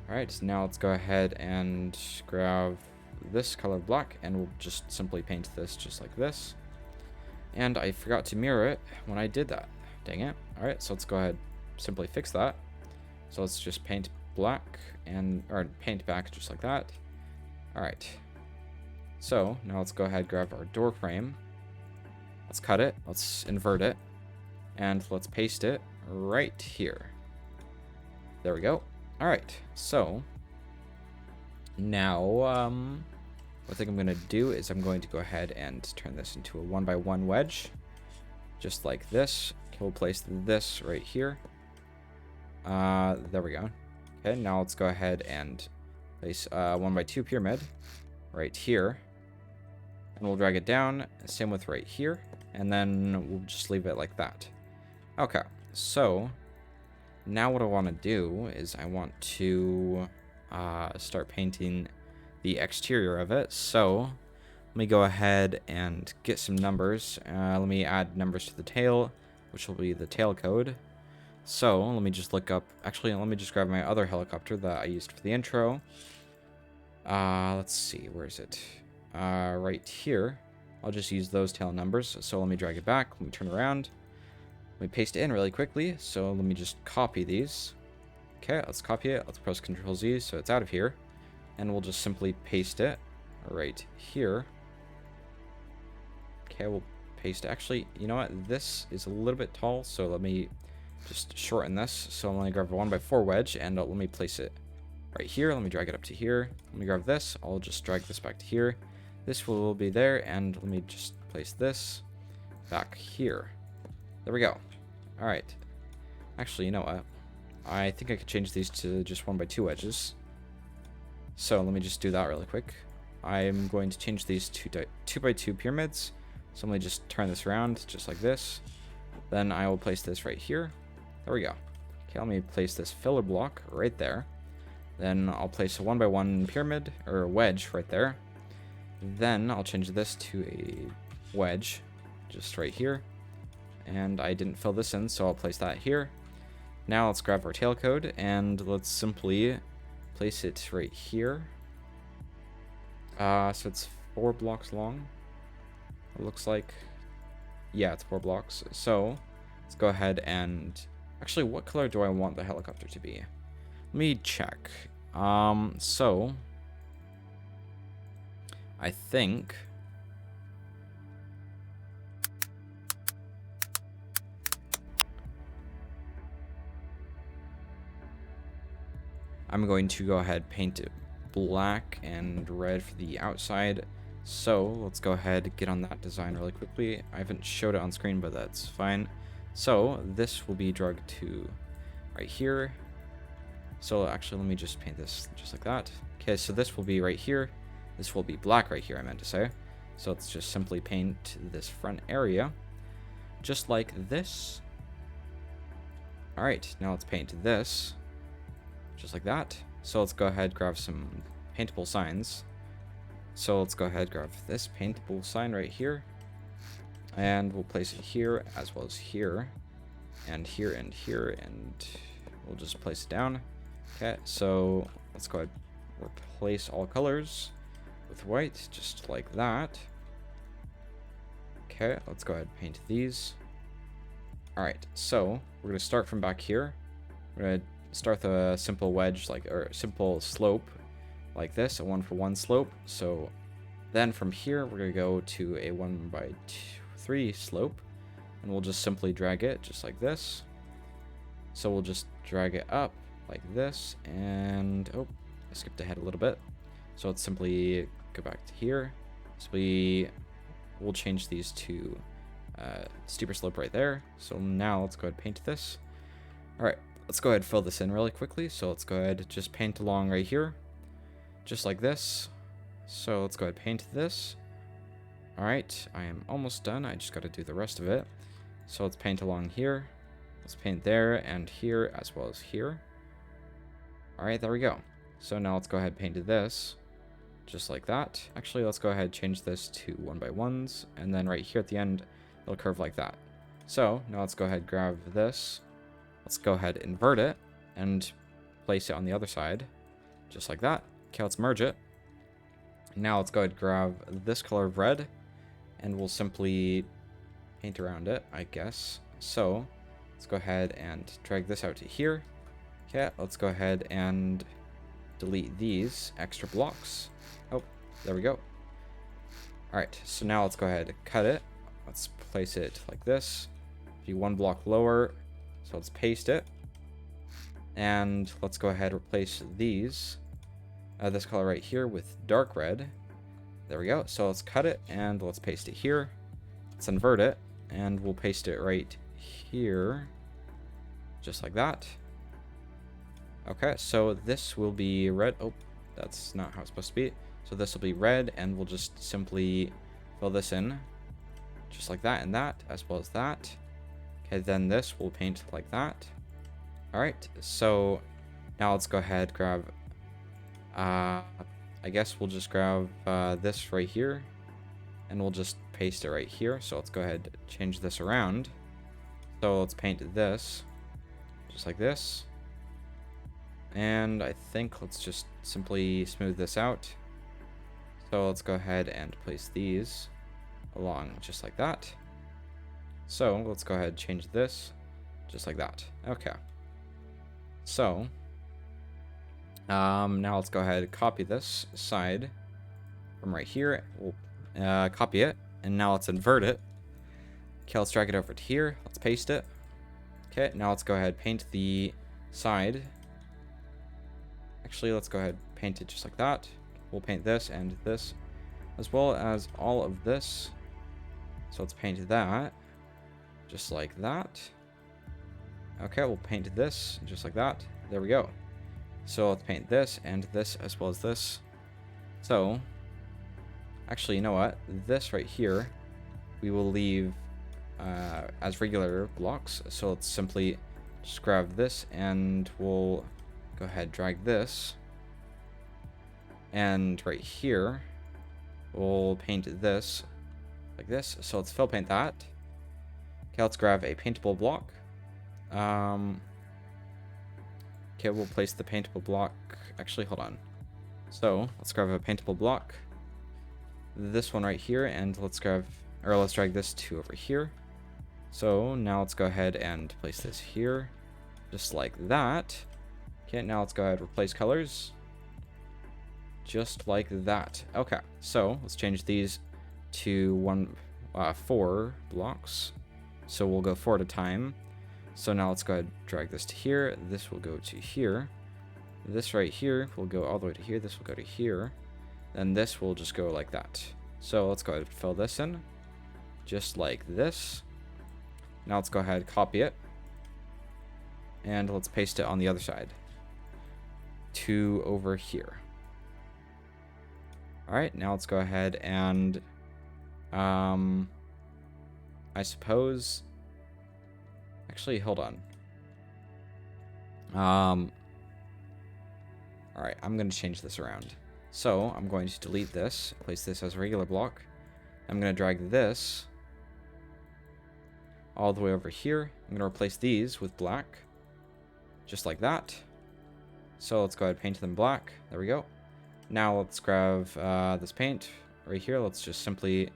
All right, so now let's go ahead and grab this color black, and we'll just simply paint this just like this. And I forgot to mirror it when I did that. Dang it. All right, so let's go ahead, simply fix that. So let's just paint black or paint back just like that. All right. So now let's go ahead and grab our door frame. Let's cut it. Let's invert it, and let's paste it right here. There we go. All right. So now, what I think I'm going to do is I'm going to go ahead and turn this into a 1x1 wedge, just like this. Okay, we'll place this right here. There we go. Okay, now let's go ahead and place a 1x2 pyramid right here, and we'll drag it down. Same with right here, and then we'll just leave it like that. Okay, so now what I want to do is I want to start painting the exterior of it. So let me go ahead and get some numbers. Let me add numbers to the tail, which will be the tail code. So let me just look up, actually, let me just grab my other helicopter that I used for the intro. Let's see, where is it? Right here. I'll just use those tail numbers. So let me drag it back. Let me turn around. Let me paste it in really quickly. So let me just copy these. Okay, let's copy it. Let's press Ctrl Z so it's out of here. And we'll just simply paste it right here. Okay, we'll paste. Actually, you know what? This is a little bit tall, so let me just shorten this. So I'm going to grab a 1x4 wedge, and let me place it right here. Let me drag it up to here. Let me grab this. I'll just drag this back to here. This will be there, and let me just place this back here. There we go. All right. Actually, you know what? I think I could change these to just 1x2 wedges. So let me just do that really quick. I'm going to change these to 2x2 pyramids. So let me just turn this around just like this. Then I will place this right here. There we go. Okay, let me place this filler block right there. Then I'll place a 1x1 pyramid or wedge right there. Then I'll change this to a wedge just right here. And I didn't fill this in, so I'll place that here. Now let's grab our tailcode and let's simply place it right here. So it's 4 blocks long. It looks like, yeah, it's 4 blocks. So let's go ahead and actually, what color do I want the helicopter to be? Let me check. So I think I'm going to go ahead paint it black and red for the outside. So let's go ahead and get on that design really quickly. I haven't showed it on screen, but that's fine. So this will be dragged to right here. So actually, let me just paint this just like that. Okay, so this will be right here. This will be black right here, I meant to say. So let's just simply paint this front area just like this. All right, now let's paint this just like that. So let's go ahead, grab some paintable signs. So let's go ahead, grab this paintable sign right here. And we'll place it here as well as here. And here and here. And we'll just place it down. Okay, so let's go ahead and replace all colors with white, just like that. Okay, let's go ahead and paint these. All right, so we're going to start from back here. We're going to start with a simple wedge, or a simple slope like this, a 1-for-1 slope. So then from here, we're going to go to a 1x3 slope, and we'll just simply drag it just like this. So we'll just drag it up like this, and oh, I skipped ahead a little bit. So let's simply go back to here. So we'll change these to steeper slope right there. So now let's go ahead and paint this. All right, let's go ahead and fill this in really quickly. So let's go ahead and just paint along right here, just like this. So let's go ahead and paint this. All right, I am almost done. I just got to do the rest of it. So let's paint along here. Let's paint there and here as well as here. All right, there we go. So now let's go ahead and paint this just like that. Actually, let's go ahead and change this to 1x1s, and then right here at the end, it'll curve like that. So now let's go ahead and grab this. Let's go ahead and invert it and place it on the other side, just like that. Okay, let's merge it. Now let's go ahead and grab this color of red, and we'll simply paint around it, I guess. So let's go ahead and drag this out to here. Okay, let's go ahead and delete these extra blocks. Oh, there we go. All right, so now let's go ahead and cut it. Let's place it like this. Be 1 block lower. So let's paste it. And let's go ahead and replace these, this color right here, with dark red. There we go. So let's cut it and let's paste it here. Let's invert it and we'll paste it right here, just like that. Okay, so this will be red. Oh, that's not how it's supposed to be. So this will be red, and we'll just simply fill this in just like that and that, as well as that. Okay, then this will paint like that. All right, so now let's go ahead, grab, I guess we'll just grab this right here, and we'll just paste it right here. So let's go ahead and change this around. So let's paint this just like this. And I think let's just simply smooth this out. So let's go ahead and place these along just like that. So let's go ahead and change this just like that. Okay. So now let's go ahead and copy this side from right here. We'll copy it, and now let's invert it. Okay, let's drag it over to here. Let's paste it. Okay, now let's go ahead, paint the side. Actually, let's go ahead, paint it just like that. We'll paint this and this, as well as all of this. So let's paint that, just like that. Okay, we'll paint this, just like that. There we go. So let's paint this and this, as well as this. So, actually, you know what? This right here, we will leave as regular blocks. So let's simply just grab this and we'll go ahead, drag this. And right here, we'll paint this like this. So let's fill paint that. Okay, let's grab a paintable block. Okay, we'll place the paintable block. Actually, hold on. So let's grab a paintable block. This one right here, and let's drag this to over here. So now let's go ahead and place this here, just like that. Okay, now let's go ahead and replace colors, just like that. Okay, so let's change these to 4 blocks. So we'll go 4 at a time. So now let's go ahead and drag this to here. This will go to here. This right here will go all the way to here. This will go to here. And this will just go like that. So let's go ahead and fill this in, just like this. Now let's go ahead and copy it. And let's paste it on the other side to over here. Alright, now let's go ahead and I suppose, actually, hold on. Alright, I'm going to change this around. So I'm going to delete this, place this as a regular block. I'm going to drag this all the way over here. I'm going to replace these with black, just like that. So let's go ahead and paint them black. There we go. Now let's grab this paint right here. Let's just simply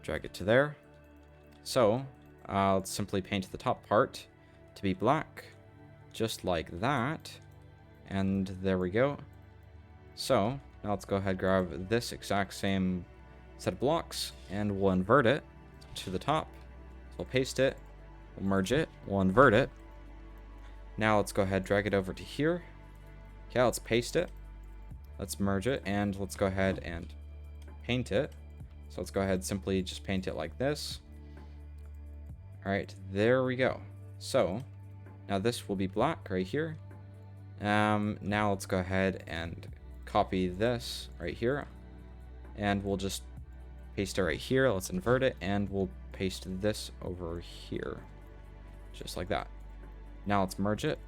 drag it to there. So let's simply paint the top part to be black, just like that. And there we go. So now let's go ahead and grab this exact same set of blocks and we'll invert it to the top. So we'll paste it, we'll merge it, we'll invert it. Now let's go ahead and drag it over to here. Okay, let's paste it. Let's merge it and let's go ahead and paint it. So let's go ahead and simply just paint it like this. Alright, there we go. So now this will be black right here. Now let's go ahead and copy this right here. And we'll just paste it right here. Let's invert it and we'll paste this over here. Just like that. Now let's merge it.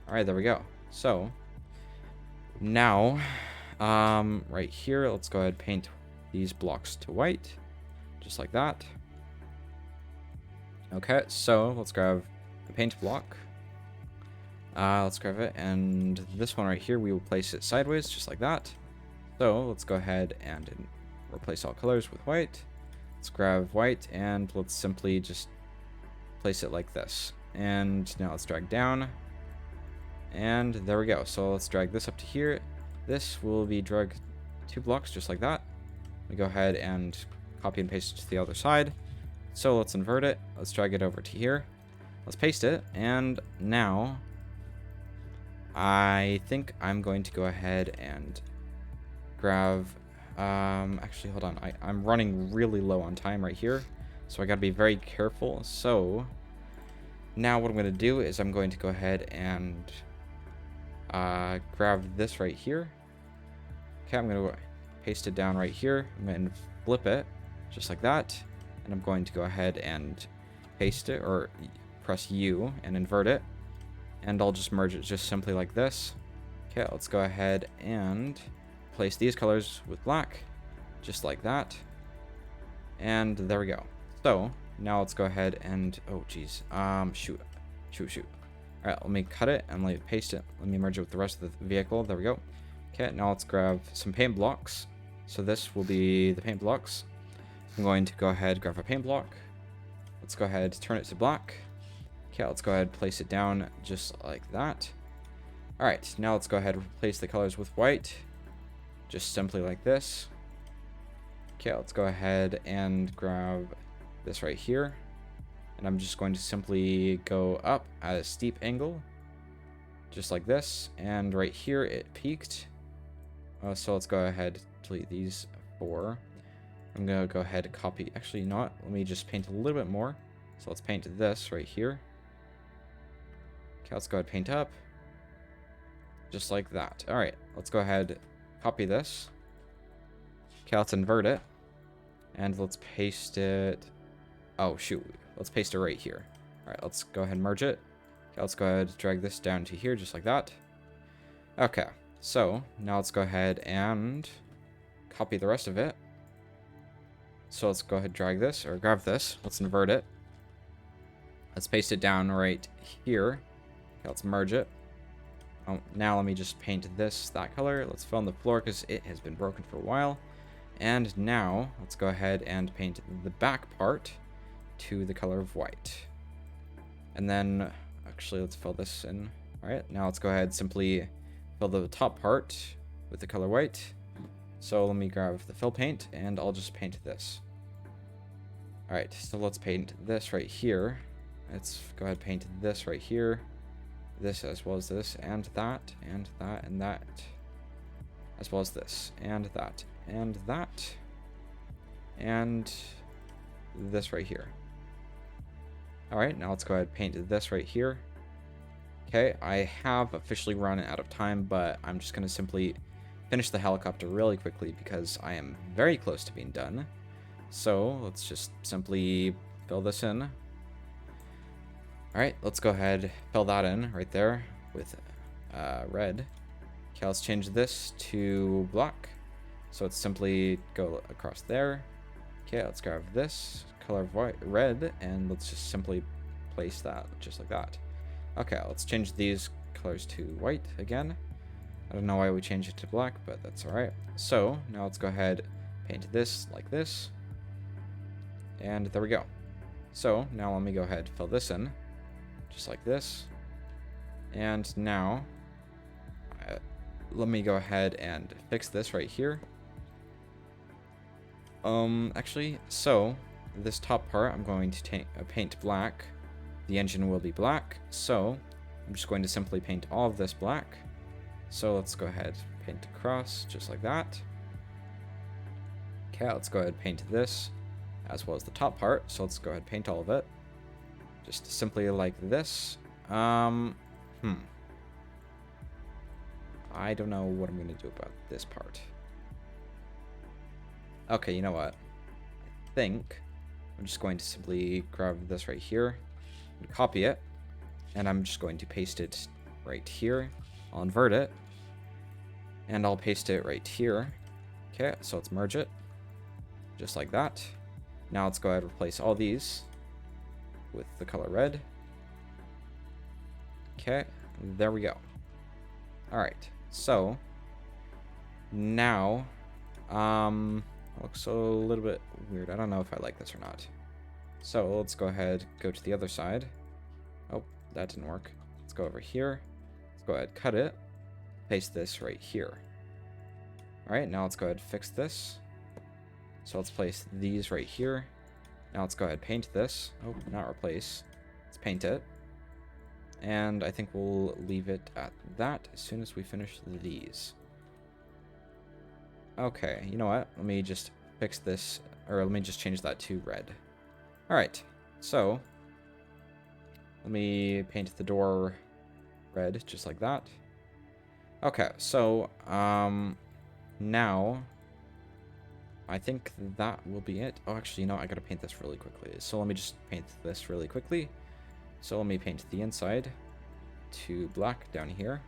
Alright, there we go. So now right here, let's go ahead and paint these blocks to white. Just like that. Okay, so let's grab the paint block. Let's grab it, and this one right here, we will place it sideways, just like that. So let's go ahead and replace all colors with white. Let's grab white, and let's simply just place it like this. And now let's drag down, and there we go. So let's drag this up to here. This will be drag 2 blocks, just like that. We go ahead and copy and paste it to the other side. So let's invert it. Let's drag it over to here. Let's paste it, and now I think I'm going to go ahead and grab, actually, hold on. I'm running really low on time right here, so I gotta be very careful. So now what I'm gonna do is I'm going to go ahead and grab this right here. Okay, I'm gonna paste it down right here. I'm gonna flip it, just like that. And I'm going to go ahead and paste it, or press U and invert it. And I'll just merge it just simply like this. Okay, let's go ahead and place these colors with black, just like that. And there we go. So now let's go ahead and, oh geez, shoot. All right, let me cut it and let me paste it. Let me merge it with the rest of the vehicle. There we go. Okay, now let's grab some paint blocks. So this will be the paint blocks. I'm going to go ahead, grab a paint block. Let's go ahead, turn it to black. Okay, let's go ahead, place it down just like that. All right, now let's go ahead and replace the colors with white, just simply like this. Okay, let's go ahead and grab this right here. And I'm just going to simply go up at a steep angle, just like this. And right here it peaked. So let's go ahead, delete these 4. I'm going to go ahead and copy. Actually, not. Let me just paint a little bit more. So let's paint this right here. Okay, let's go ahead and paint up. Just like that. All right, let's go ahead, copy this. Okay, let's invert it. And let's paste it. Oh, shoot. Let's paste it right here. All right, let's go ahead and merge it. Okay, let's go ahead and drag this down to here, just like that. Okay, so now let's go ahead and copy the rest of it. So let's go ahead and drag this, or grab this. Let's invert it. Let's paste it down right here. Okay, let's merge it. Oh, now let me just paint this, that color. Let's fill in the floor because it has been broken for a while. And now let's go ahead and paint the back part to the color of white. And then, actually, let's fill this in. All right, now let's go ahead and simply fill the top part with the color white. So let me grab the fill paint, and I'll just paint this. All right, so let's paint this right here. Let's go ahead and paint this right here. This as well as this, and that, and that, and that. As well as this, and that, and that. And this right here. Alright, now let's go ahead and paint this right here. Okay, I have officially run out of time, but I'm just going to simply finish the helicopter really quickly because I am very close to being done. So let's just simply fill this in. Alright, let's go ahead, fill that in right there with red. Okay, let's change this to black. So it's simply go across there. Okay, let's grab this color of white, red, and let's just simply place that just like that. Okay, let's change these colors to white again. I don't know why we changed it to black, but that's alright. So now let's go ahead, paint this like this. And there we go. So now let me go ahead, fill this in just like this. And now let me go ahead and fix this right here. Actually, so this top part I'm going to paint black. The engine will be black, so I'm just going to simply paint all of this black. So let's go ahead, paint across just like that. Okay, let's go ahead and paint this as well as the top part. So let's go ahead and paint all of it. Just simply like this. I don't know what I'm going to do about this part. Okay, you know what? I think I'm just going to simply grab this right here and copy it. And I'm just going to paste it right here. I'll invert it. And I'll paste it right here. Okay, so let's merge it. Just like that. Now let's go ahead and replace all these with the color red. Okay, there we go. Alright, so now looks a little bit weird. I don't know if I like this or not. So let's go ahead, go to the other side. Oh, that didn't work. Let's go over here. Let's go ahead, cut it. Paste this right here. Alright, now let's go ahead and fix this. So let's place these right here. Now let's go ahead and paint this. Oh, not replace. Let's paint it. And I think we'll leave it at that as soon as we finish these. Okay, you know what? Let me just fix this, or let me just change that to red. Alright, so let me paint the door red, just like that. Okay, so now I think that will be it. Oh, actually, you know, I gotta paint this really quickly. So let me just paint this really quickly. So let me paint the inside to black down here.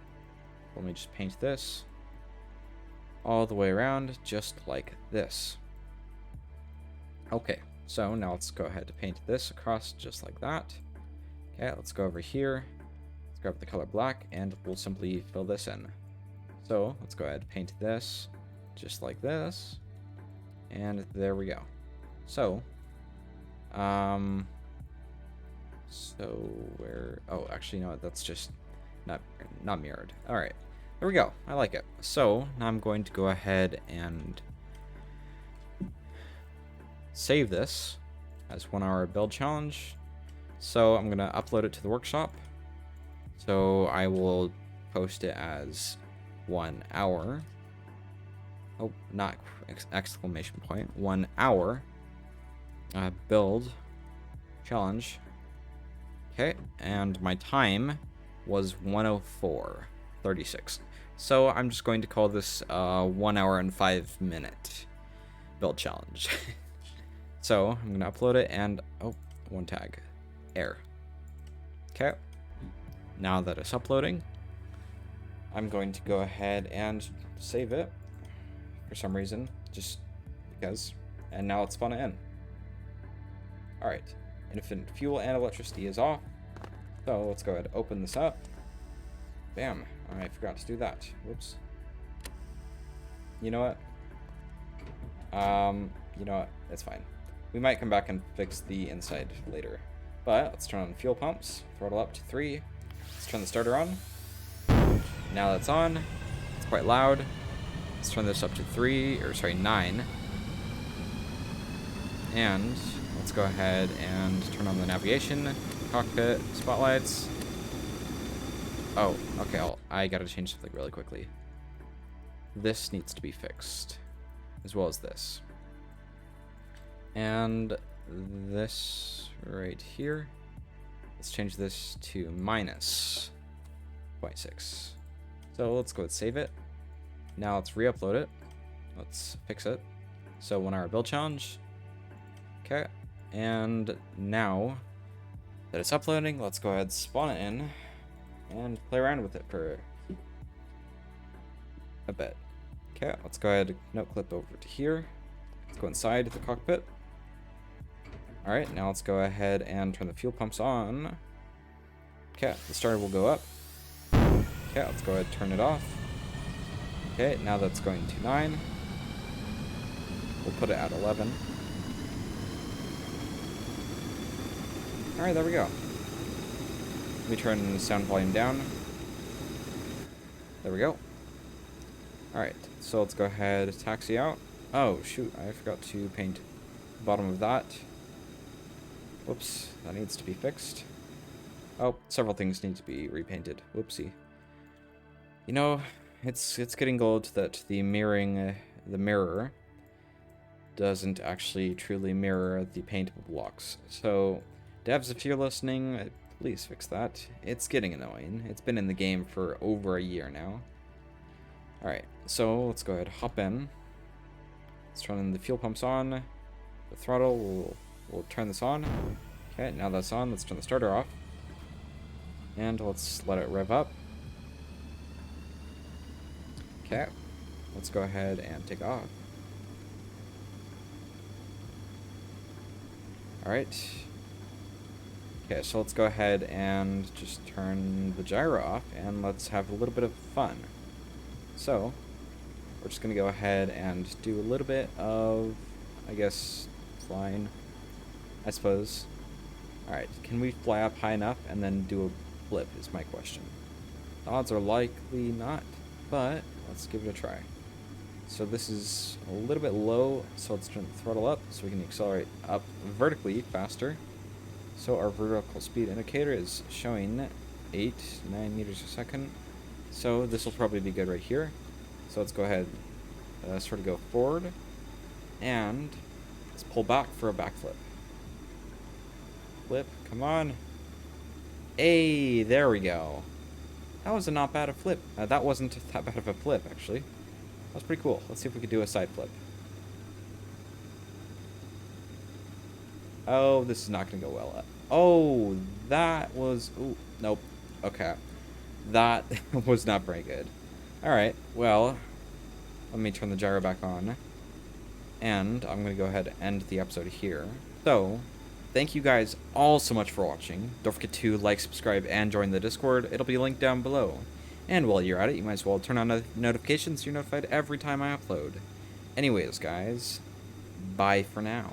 Let me just paint this all the way around, just like this. Okay, so now let's go ahead and paint this across just like that. Okay, let's go over here. Let's grab the color black, and we'll simply fill this in. So let's go ahead and paint this just like this. And there we go. So, where, oh, actually, no, that's just not mirrored. All right, there we go. I like it. So now I'm going to go ahead and save this as 1 hour build challenge. So I'm going to upload it to the workshop. So I will post it as 1 hour. Oh, not exclamation point. 1 hour build challenge. Okay, and my time was 1:04:36. So I'm just going to call this 1 hour and 5 minute build challenge. So I'm going to upload it and, oh, one tag, error. Okay, now that it's uploading, I'm going to go ahead and save it for some reason, just because, and now it's spawned in. Alright, infinite fuel and electricity is off, so let's go ahead and open this up. Bam, I forgot to do that. Whoops. You know what? It's fine. We might come back and fix the inside later. But let's turn on fuel pumps, throttle up to 3. Let's turn the starter on. Now that's on. It's quite loud. Let's turn this up to 9. And let's go ahead and turn on the navigation, cockpit, spotlights. Oh, okay, I gotta change something really quickly. This needs to be fixed, as well as this. And this right here. Let's change this to minus 0.6. So let's go and save it. Now let's re-upload it. Let's fix it. So 1 hour build challenge. Okay. And now that it's uploading, let's go ahead and spawn it in and play around with it for a bit. Okay, let's go ahead and note clip over to here. Let's go inside the cockpit. Alright, now let's go ahead and turn the fuel pumps on. Okay, the starter will go up. Okay, let's go ahead and turn it off. Okay, now that's going to 9. We'll put it at 11. Alright, there we go. Let me turn the sound volume down. There we go. Alright, so let's go ahead and taxi out. Oh, shoot, I forgot to paint the bottom of that. Whoops, that needs to be fixed. Oh, several things need to be repainted. Whoopsie. You know, it's getting gold that the mirror doesn't actually truly mirror the paintable blocks. So, devs, if you're listening, please fix that. It's getting annoying. It's been in the game for over a year now. Alright, so let's go ahead and hop in. Let's turn the fuel pumps on. The throttle, we'll turn this on. Okay, now that's on, let's turn the starter off. And let's let it rev up. Okay, let's go ahead and take off. Alright. Okay, so let's go ahead and just turn the gyro off and let's have a little bit of fun. So, we're just going to go ahead and do a little bit of, I guess, flying, I suppose. Alright, can we fly up high enough and then do a flip is my question. The odds are likely not, but let's give it a try. So this is a little bit low, so let's turn the throttle up so we can accelerate up vertically faster. So our vertical speed indicator is showing 9 meters a second. So this will probably be good right here. So let's go ahead, sort of go forward, and let's pull back for a backflip. Flip, come on. Hey, there we go. That was not bad a flip. That wasn't that bad of a flip, actually. That was pretty cool. Let's see if we could do a side flip. Oh, this is not going to go well. Oh, that was... Ooh, nope. Okay. That was not very good. Alright, well, let me turn the gyro back on. And I'm going to go ahead and end the episode here. So, thank you guys all so much for watching. Don't forget to like, subscribe, and join the Discord. It'll be linked down below. And while you're at it, you might as well turn on notifications so you're notified every time I upload. Anyways, guys, bye for now.